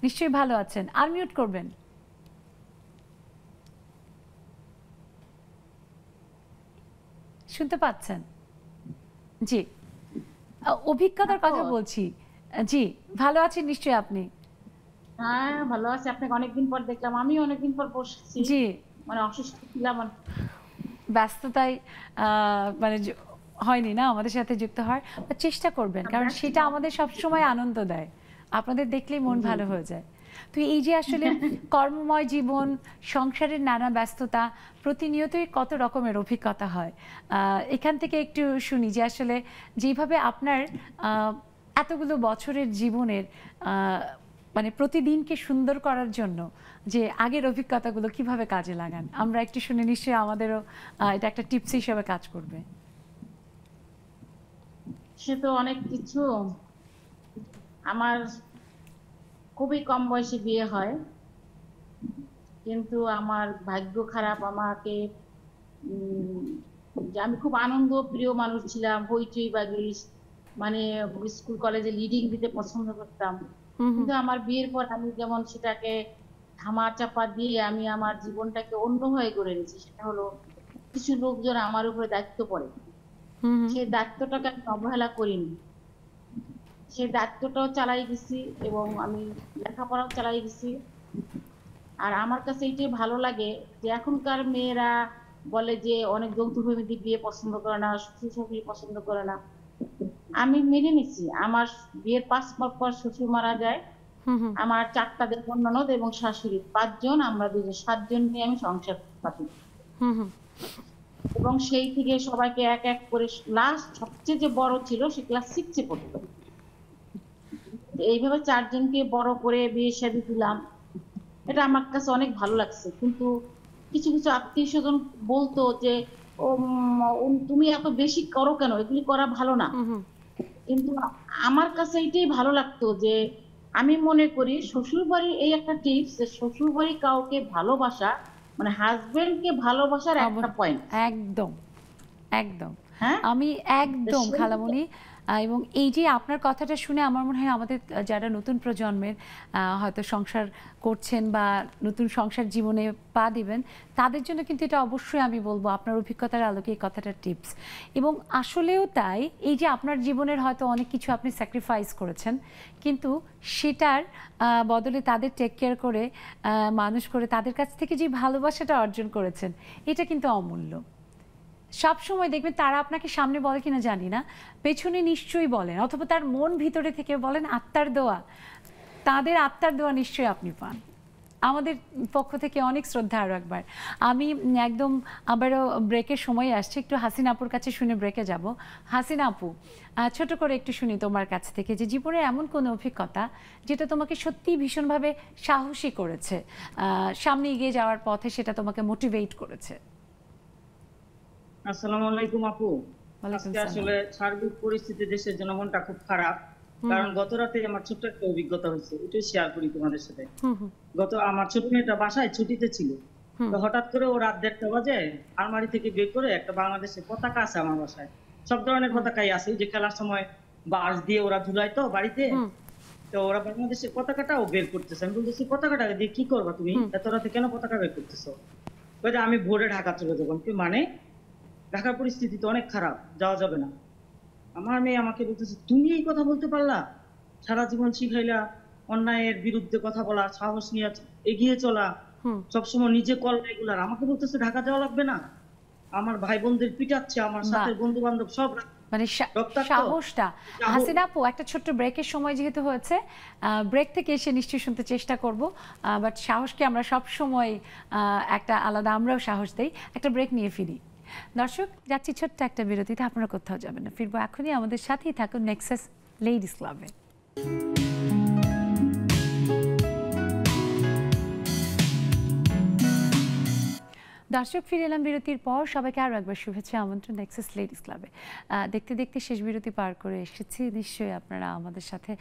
নিশ্চয়ই ভালো আছেন। আনমিউট করবেন। শুনতে পাচ্ছেন? জি, অভিজ্ঞতার কথা বলছি। জি, ভালো আছেন নিশ্চয়ই আপনি? হ্যাঁ ভালো আছি, আপনাকে অনেকদিন পর দেখলাম। আমি অনেকদিন পর বসছি, জি, মানে অসুস্থ ছিলাম, ব্যস্ততায় মানে হয়নি না আমাদের সাথে যুক্ত হওয়ার। চেষ্টা করবেন, কারণ সেটা আমাদের সবসময় আনন্দ দেয়। আপনাদের দেখলেই মন ভালো হয়ে যায়। তো এই যে আসলে কর্মময় জীবন, সংসারের নানা ব্যস্ততা, প্রতিনিয়তই কত রকমের অভিজ্ঞতা হয়। এখান থেকে একটু শুনি যে আসলে যেভাবে আপনার এতগুলো বছরের জীবনের মানে প্রতিদিনকে সুন্দর করার জন্য যে আগের অভিজ্ঞতাগুলো কিভাবে কাজে লাগান, আমরা একটু শুনে নিশ্চয়ই আমাদেরও এটা একটা টিপস হিসেবে কাজ করবে। সে তো অনেক কিছু। আমার খুবই কম বয়সে বিয়ে হয়, কিন্তু আমার ভাগ্য খারাপ। আমাকে যে আমি খুব আনন্দ প্রিয় মানুষ ছিলাম, হইচই বাগিস, মানে স্কুল কলেজে লিডিং দিতে পছন্দ করতাম। কিন্তু আমার বিয়ের পর আমি যেমন সেটাকে ধামা চাপা দিয়ে আমি আমার জীবনটাকে অন্য হয়ে গড়ে নিয়েছি। সেটা হলো কিছু লোকজন আমার উপরে দায়িত্ব পড়ে, সেই দায়িত্বটাকে আমি অবহেলা করিনি। সেই দায়িত্বটাও চালাই গেছি এবং আমি লেখাপড়াও চালাই গেছি। আর আমার কাছে এইটাই ভালো লাগে যে এখনকার মেয়েরা বলে যে অনেক যৌথ ফ্যামিলি বিয়ে পছন্দ করে না, শ্বশুর শাশুড়ি পছন্দ করে না। আমি মেনে নিচ্ছি। আমার বিয়ের 5 মাস পর শ্বশুর মারা যায়, আমার 4টা দেবর ননদ এবং শাশুড়ি, 5 জন, আমরা 7 জন নিয়ে আমি সংসার পাতি। এবং সেই থেকে সবাইকে এক এক করে, লাস্ট সবচেয়ে যে বড় ছিল সে ক্লাস 6-এ পড়তো। এইভাবে 4 জনকে বড় করে বিয়ে শাদী দিলাম, এটা আমার কাছে অনেক ভালো লাগছে। কিন্তু কিছু কিছু আত্মীয় স্বজন বলতো যে তুমি এত বেশি করো কেন, এগুলি করা ভালো না। কিন্তু আমার কাছে এটাই ভালো লাগতো যে আমি মনে করি শ্বশুর বাড়ির এই একটা টিপস, যে শ্বশুর বাড়ি কাউকে ভালোবাসা মানে হাজবেন্ডকে ভালোবাসার একটা পয়েন্ট। একদম একদম, আমি একদম খালামণি। এবং এই যে আপনার কথাটা শুনে আমার মনে হয় আমাদের যারা নতুন প্রজন্মের হয়তো সংসার করছেন বা নতুন সংসার জীবনে পা দিবেন, তাদের জন্য কিন্তু এটা অবশ্যই আমি বলবো আপনার অভিজ্ঞতার আলোকে এই কথাটা টিপস। এবং আসলেও তাই, এই যে আপনার জীবনের হয়তো অনেক কিছু আপনি স্যাক্রিফাইস করেছেন, কিন্তু সেটার বদলে তাদের টেক কেয়ার করে মানুষ করে তাদের কাছ থেকে যে ভালোবাসাটা অর্জন করেছেন, এটা কিন্তু অমূল্য। সব সময় দেখবেন তারা আপনাকে সামনে বলে কিনা জানি না, পেছনে নিশ্চয়ই বলেন, অথবা তার মন ভিতরে থেকে বলেন আত্মার দোয়া, তাদের আত্মার দোয়া নিশ্চয়ই আপনি পান। আমাদের পক্ষ থেকে অনেক শ্রদ্ধা। আরও একবার আমি একদম আবারও ব্রেকের সময় আসছে, একটু হাসিনা আপুর কাছে শুনে ব্রেকে যাব। হাসিনা আপু, ছোট করে একটু শুনি তোমার কাছ থেকে যে জীবনের এমন কোনো অভিজ্ঞতা যেটা তোমাকে সত্যিই ভীষণভাবে সাহসী করেছে, সামনে এগিয়ে যাওয়ার পথে সেটা তোমাকে মোটিভেট করেছে। আসসালামু আলাইকুম আপু। আজকে আসলে সার্বিক পরিস্থিতি দেশের জন্য মনটা খুব খারাপ, কারণ গত রাতে আমার ছোট্ট একটা অভিজ্ঞতা হয়েছে, ওইটাই শেয়ার করি তোমাদের সাথে। আমার ছোট মেয়েটা বাসায় ছুটিতে ছিল, তো হঠাৎ করে ও রাত 1:30 বাজে আলমারি থেকে বের করে একটা বাংলাদেশের পতাকা আছে আমার বাসায়, সব ধরনের পতাকাই আছে, যে খেলার সময় বাঁশ দিয়ে ওরা ঝুলাই তো বাড়িতে, তো ওরা বাংলাদেশের পতাকাটাও বের করতেছে। আমি বলতেছি পতাকাটা দিয়ে কি করবা তুমি, এত রাতে কেন পতাকা বের করতেছো? বলে আমি ভোরে ঢাকা চলে যাবো। মানে ঢাকার পরিস্থিতি তো অনেক খারাপ, যাওয়া যাবে না। আমার মেয়ে আমাকে বলতেছে তুমি এই কথা বলতে পারলা, সারা জীবন শিখাইলা অন্যায়ের বিরুদ্ধে কথা বলা, সাহস নিয়ে এগিয়ে চলা, সবসময় নিজে কল রেগুলার, আমাকে বলতেছে ঢাকা যাওয়া লাগবে না। আমার ভাই বোনদের পিটাচ্ছে, আমার সাথে বন্ধু বান্ধব সব, মানে সাহসটা। হাসিনা আপু, একটা ছোট্ট ব্রেকের সময় যেহেতু হয়েছে, ব্রেক থেকে এসে নিশ্চয়ই শুনতে চেষ্টা করব, বাট সাহসকে আমরা সব সময় একটা আলাদা, আমরাও সাহস দেই। একটা ব্রেক নিয়ে ফিরি। দর্শক, যাচ্ছি ছোট্ট একটা বিরতিতে, আপনারা কোথাও যাবেন না, ফিরবো এখনই। আমাদের সাথেই থাকুন নেক্সাস লেডিস ক্লাবে। দর্শক, ফিরে এলাম বিরতির পর। সবাইকে আরও একবার শুভেচ্ছা, আমন্ত্রণ নেক্সাস লেডিস ক্লাবে। দেখতে দেখতে শেষ বিরতি পার করে এসেছি, নিশ্চয়ই আপনারা আমাদের সাথে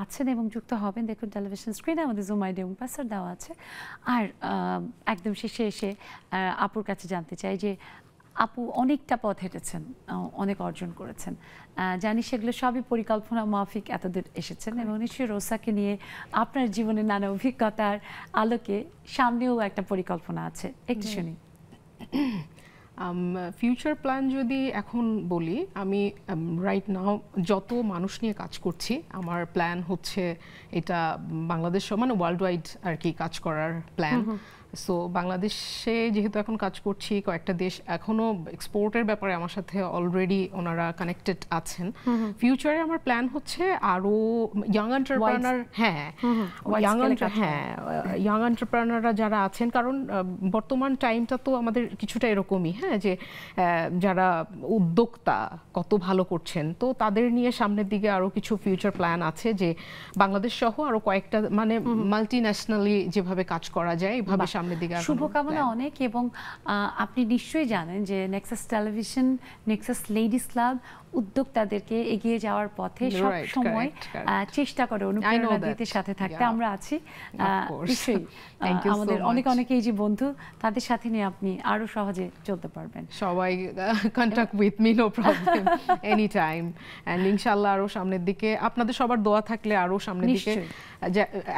আছেন এবং যুক্ত হবেন। দেখুন টেলিভিশন স্ক্রিনে আমাদের জুম আইডি এবং পাসওয়ার্ড দেওয়া আছে। আর একদম শেষে এসে আপুর কাছে জানতে চাই যে আপু অনেকটা পথ হেঁটেছেন, অনেক অর্জন করেছেন, জানি সেগুলো সবই পরিকল্পনা মাফিক এতদূর এসেছেন, এবং নিশ্চয়ই রোসাকে নিয়ে আপনার জীবনের নানা অভিজ্ঞতার আলোকে সামনেও একটা পরিকল্পনা আছে, একটু শুনি। ফিউচার প্ল্যান যদি এখন বলি, আমি রাইট নাও যত মানুষ নিয়ে কাজ করছি, আমার প্ল্যান হচ্ছে এটা বাংলাদেশ মানে ওয়ার্ল্ড ওয়াইড আর কি কাজ করার প্ল্যান। সো বাংলাদেশে যেহেতু এখন কাজ করছি, কয়েকটা দেশ এখনো এক্সপোর্টের ব্যাপারে আমার সাথে অলরেডি ওনারা কানেক্টেড আছেন। ফিউচারে আমার প্ল্যান হচ্ছে আরো ইয়াং এন্টারপ্রেনার, ইয়াং এন্টারপ্রেনাররা যারা আছেন, কারণ বর্তমান টাইমটা তো আমাদের কিছুটা এরকমই, হ্যাঁ, যে যারা উদ্যোক্তা কত ভালো করছেন, তো তাদের নিয়ে সামনের দিকে আরো কিছু ফিউচার প্ল্যান আছে, যে বাংলাদেশ সহ আরো কয়েকটা মানে মাল্টি ন্যাশনালি যেভাবে কাজ করা যায় এইভাবে সামনের দিকে শুভকামনা অনেক। এবং আপনি নিশ্চয়ই জানেন যে Nexus television, Nexus ladies club উদ্যোক্তাদেরকে এগিয়ে যাওয়ার পথে সব সময় চেষ্টা করে অনুপ্রেরণা দিতে সাথে থাকতে। আমরা আছি নিশ্চয়ই, আমাদের অনেক অনেক এই যে বন্ধু, তাদের সাথে নিয়ে আপনি আরো সহজে চলতে পারবেন। সবাই contact with me, no problem, any time. And ইনশাআল্লাহ আরো সামনের দিকে আপনাদের সবার দোয়া থাকলে আরো সামনের দিকে,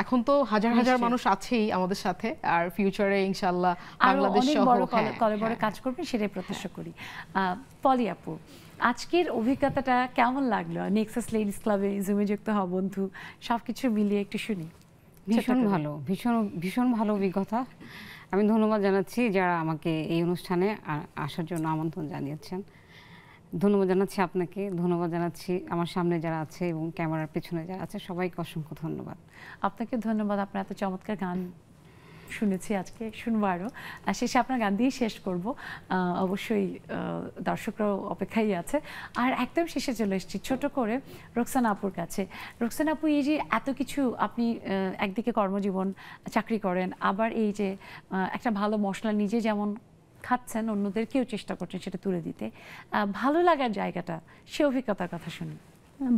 এখন তো হাজার হাজার মানুষ আছেই আমাদের সাথে, আর ফিউচারে ইনশাআল্লাহ বাংলাদেশ সহ কলেবরে কাজ করবেন সেটাই প্রত্যাশা করি। পলি আপু, আজকের অভিজ্ঞতাটা কেমন লাগলো? নেক্সাস লেডিস ক্লাবে জুমে যুক্ত হওয়া বন্ধু সবকিছু মিলিয়ে একটু শুনি। ভীষণ ভালো, ভীষণ ভালো অভিজ্ঞতা। আমি ধন্যবাদ জানাচ্ছি যারা আমাকে এই অনুষ্ঠানে আসার জন্য আমন্ত্রণ জানিয়েছেন। ধন্যবাদ জানাচ্ছি আপনাকে, ধন্যবাদ জানাচ্ছি আমার সামনে যারা আছে এবং ক্যামেরার পেছনে যারা আছে, সবাইকে অসংখ্য ধন্যবাদ। আপনাকে ধন্যবাদ, আপনার এত চমৎকার গান শুনেছি, আজকে শুনবো আরও। শেষে আপনার গান দিয়েই শেষ করব, অবশ্যই দর্শকরাও অপেক্ষায় আছে। আর একদম শেষে চলে এসেছি ছোট করে রোকসানা আপুর কাছে। রোকসানা আপু, এই যে এত কিছু আপনি একদিকে কর্মজীবন, চাকরি করেন, আবার এই যে একটা ভালো মশলা নিজে যেমন খাচ্ছেন, অন্যদেরকেও চেষ্টা করছেন সেটা তুলে দিতে, ভালো লাগার জায়গাটা, সে অভিজ্ঞতার কথা শুনি।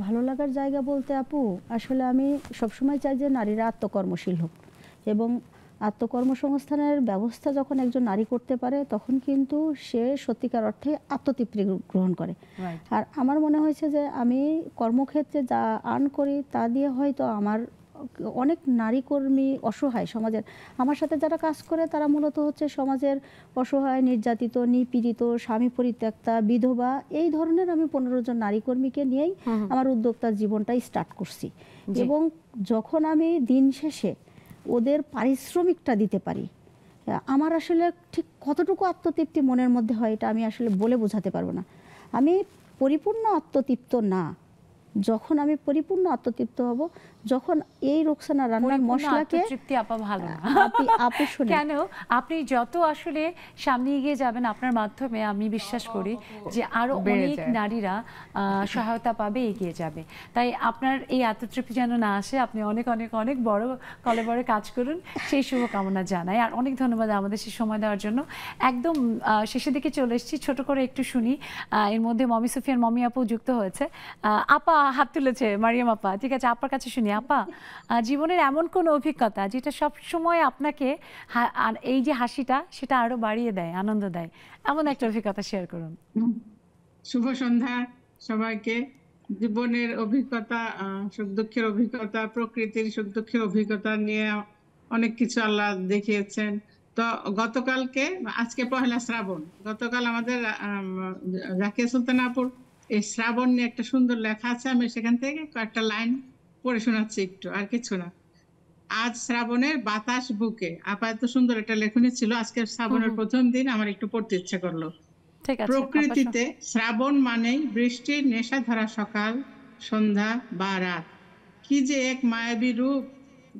ভালো লাগার জায়গা বলতে আপু, আসলে আমি সবসময় চাই যে নারীরা আত্মকর্মশীল হোক, এবং আত্মকর্মসংস্থানের ব্যবস্থা যখন একজন নারী করতে পারে তখন কিন্তু সে সত্যিকার অর্থে আত্মতৃপ্তি গ্রহণ করে। আর আমার মনে হয়েছে যে আমি কর্মক্ষেত্রে যা আর্ন করি তা দিয়ে হয়তো আমার অনেক নারী কর্মী অসহায়, সমাজের আমার সাথে যারা কাজ করে তারা মূলত হচ্ছে সমাজের অসহায়, নির্যাতিত, নিপীড়িত, স্বামী পরিত্যক্তা, বিধবা, এই ধরনের আমি 15 জন নারী কর্মীকে নিয়েই আমার উদ্যোক্তার জীবনটাই স্টার্ট করছি। এবং যখন আমি দিন শেষে ওদের পারিশ্রমিকটা দিতে পারি, আমার আসলে ঠিক কতটুকু আত্মতৃপ্তি মনের মধ্যে হয় এটা আমি আসলে বলে বোঝাতে পারবো না। আমি পরিপূর্ণ আত্মতৃপ্ত না, যখন আমি পরিপূর্ণ আত্মতৃপ্ত হব যখন এই রোকসানা রান্নার মশলাকে তৃপ্তি আপা ভালো না আপনি শুনে কেন, আপনি যত আসলে সামনে এগিয়ে যাবেন আপনার মাধ্যমে আমি বিশ্বাস করি যে আরো অনেক নারীরা সহায়তা পাবে, এগিয়ে যাবে। তাই আপনার এই আত্মতৃপ্তি যেন না আসে, আপনি অনেক অনেক অনেক বড় কলেবরে কাজ করুন, সেই শুভকামনা জানাই। আর অনেক ধন্যবাদ আমাদের সেই সময় দেওয়ার জন্য। একদম শেষের দিকে চলে এসেছি, ছোট করে একটু শুনি। এর মধ্যে মমি সুফিয়ান মমি আপু যুক্ত হয়েছে। আপা হাত তুলেছে, মারিয়াম আপা, ঠিক আছে, আপার কাছে শুনি। আপা, জীবনের এমন কোন অভিজ্ঞতা যেটা সব সময় আপনাকে এই যে হাসিটা সেটা আরো বাড়িয়ে দেয়, আনন্দ দেয়, এমন একটা অভিজ্ঞতা শেয়ার করুন। শুভ সন্ধ্যা সবাইকে। জীবনের অভিজ্ঞতা, সুখ দুঃখের অভিজ্ঞতা, প্রকৃতির সুখ দুঃখের অভিজ্ঞতা নিয়ে অনেক কিছু আল্লাহ দেখিয়েছেন। তো গতকালকে, আজকে পহেলা শ্রাবণ, গতকাল আমাদের জাকিয়া সুলতানা আপুর এই শ্রাবণ নিয়ে একটা সুন্দর লেখা আছে, আমি সেখান থেকে কয়েকটা লাইন পড়ে শোনাচ্ছি, একটু, আর কিছু না। আজ শ্রাবণের বাতাস বুকে, আপা এত সুন্দর একটা লেখনী ছিল, আজকে শ্রাবণের প্রথম দিন, আমার একটু পড়তে ইচ্ছে করলো। প্রকৃতিতে শ্রাবণ মানেই বৃষ্টির নেশা ধরা সকাল, সন্ধ্যা বা রাত। কি যে এক মায়াবী রূপ,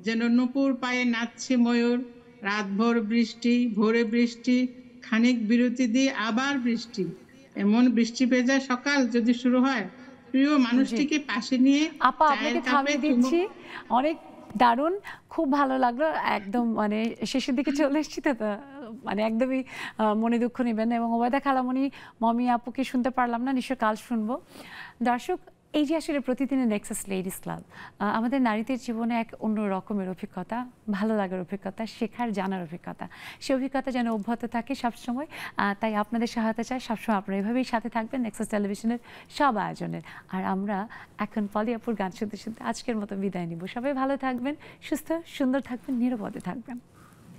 যেন নূপুর পায়ে নাচছে ময়ূর। রাতভর বৃষ্টি, ভোরে বৃষ্টি, খানিক বিরতি দিয়ে আবার বৃষ্টি। এমন বৃষ্টি ভেজা সকাল যদি শুরু হয়, প্রিয় মানুষটিকে পাশে নিয়ে আপা আপনাকে থামিয়ে দিচ্ছি, অনেক দারুণ, খুব ভালো লাগলো। একদম মানে শেষের দিকে চলে এসেছি তো, মানে একদমই মনে দুঃখ নেবেন না। এবং ওবায়দা খালামণি মমি আপুকে শুনতে পারলাম না, নিশ্চয় কাল শুনবো। দর্শক, এই যে আসলে প্রতিদিনের নেক্সাস লেডিস ক্লাব আমাদের নারীদের জীবনে এক অন্য রকমের অভিজ্ঞতা, ভালো লাগার অভিজ্ঞতা, শেখার জানার অভিজ্ঞতা, সেই অভিজ্ঞতা যেন অব্যাহত থাকে সবসময়। তাই আপনাদের সহায়তা চাই, সবসময় আপনারা এভাবেই সাথে থাকবেন নেক্সাস টেলিভিশনের সব আয়োজনের। আর আমরা এখন পলি আপুর গান শুনতে শুনতে আজকের মতো বিদায় নিব। সবাই ভালো থাকবেন, সুস্থ সুন্দর থাকবেন, নিরাপদে থাকবেন।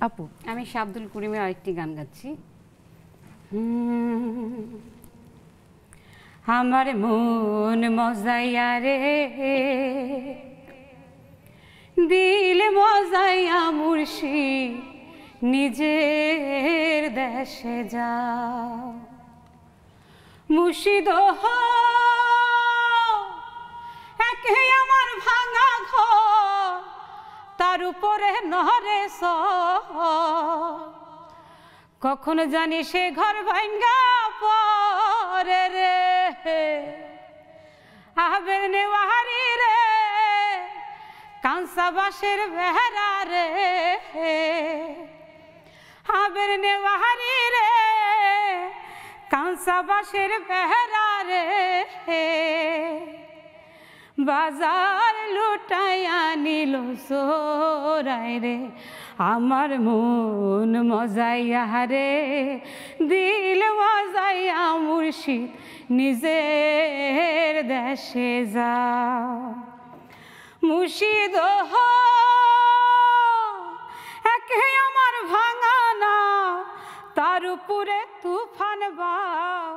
আপু, আমি শাবদুল করিমের আরেকটি গান গাচ্ছি। আমার মন মজাইয়া রে, দিল মজাইয়া মুর্শিদ নিজের দেশে যাও মুর্শিদ একে আমার ভাঙা ঘর তার উপরে নহরে কখন জানি সে ঘর ভাঙ্গা পরে রে আবের নেওয়ারি রে কাঁসা বাঁশের বেহরা রে আবের নেওয়ারি রে কাঁসা বাঁশের বেহরা রে বাজার লুটাইয়া নিল সোরাই রে আমার মন মজাইয়া রে দিল মজাইয়া মুর্শিদ নিজের দেশে যা মুর্শিদ একে আমার ভাঙা না তার উপরে তুফান বাও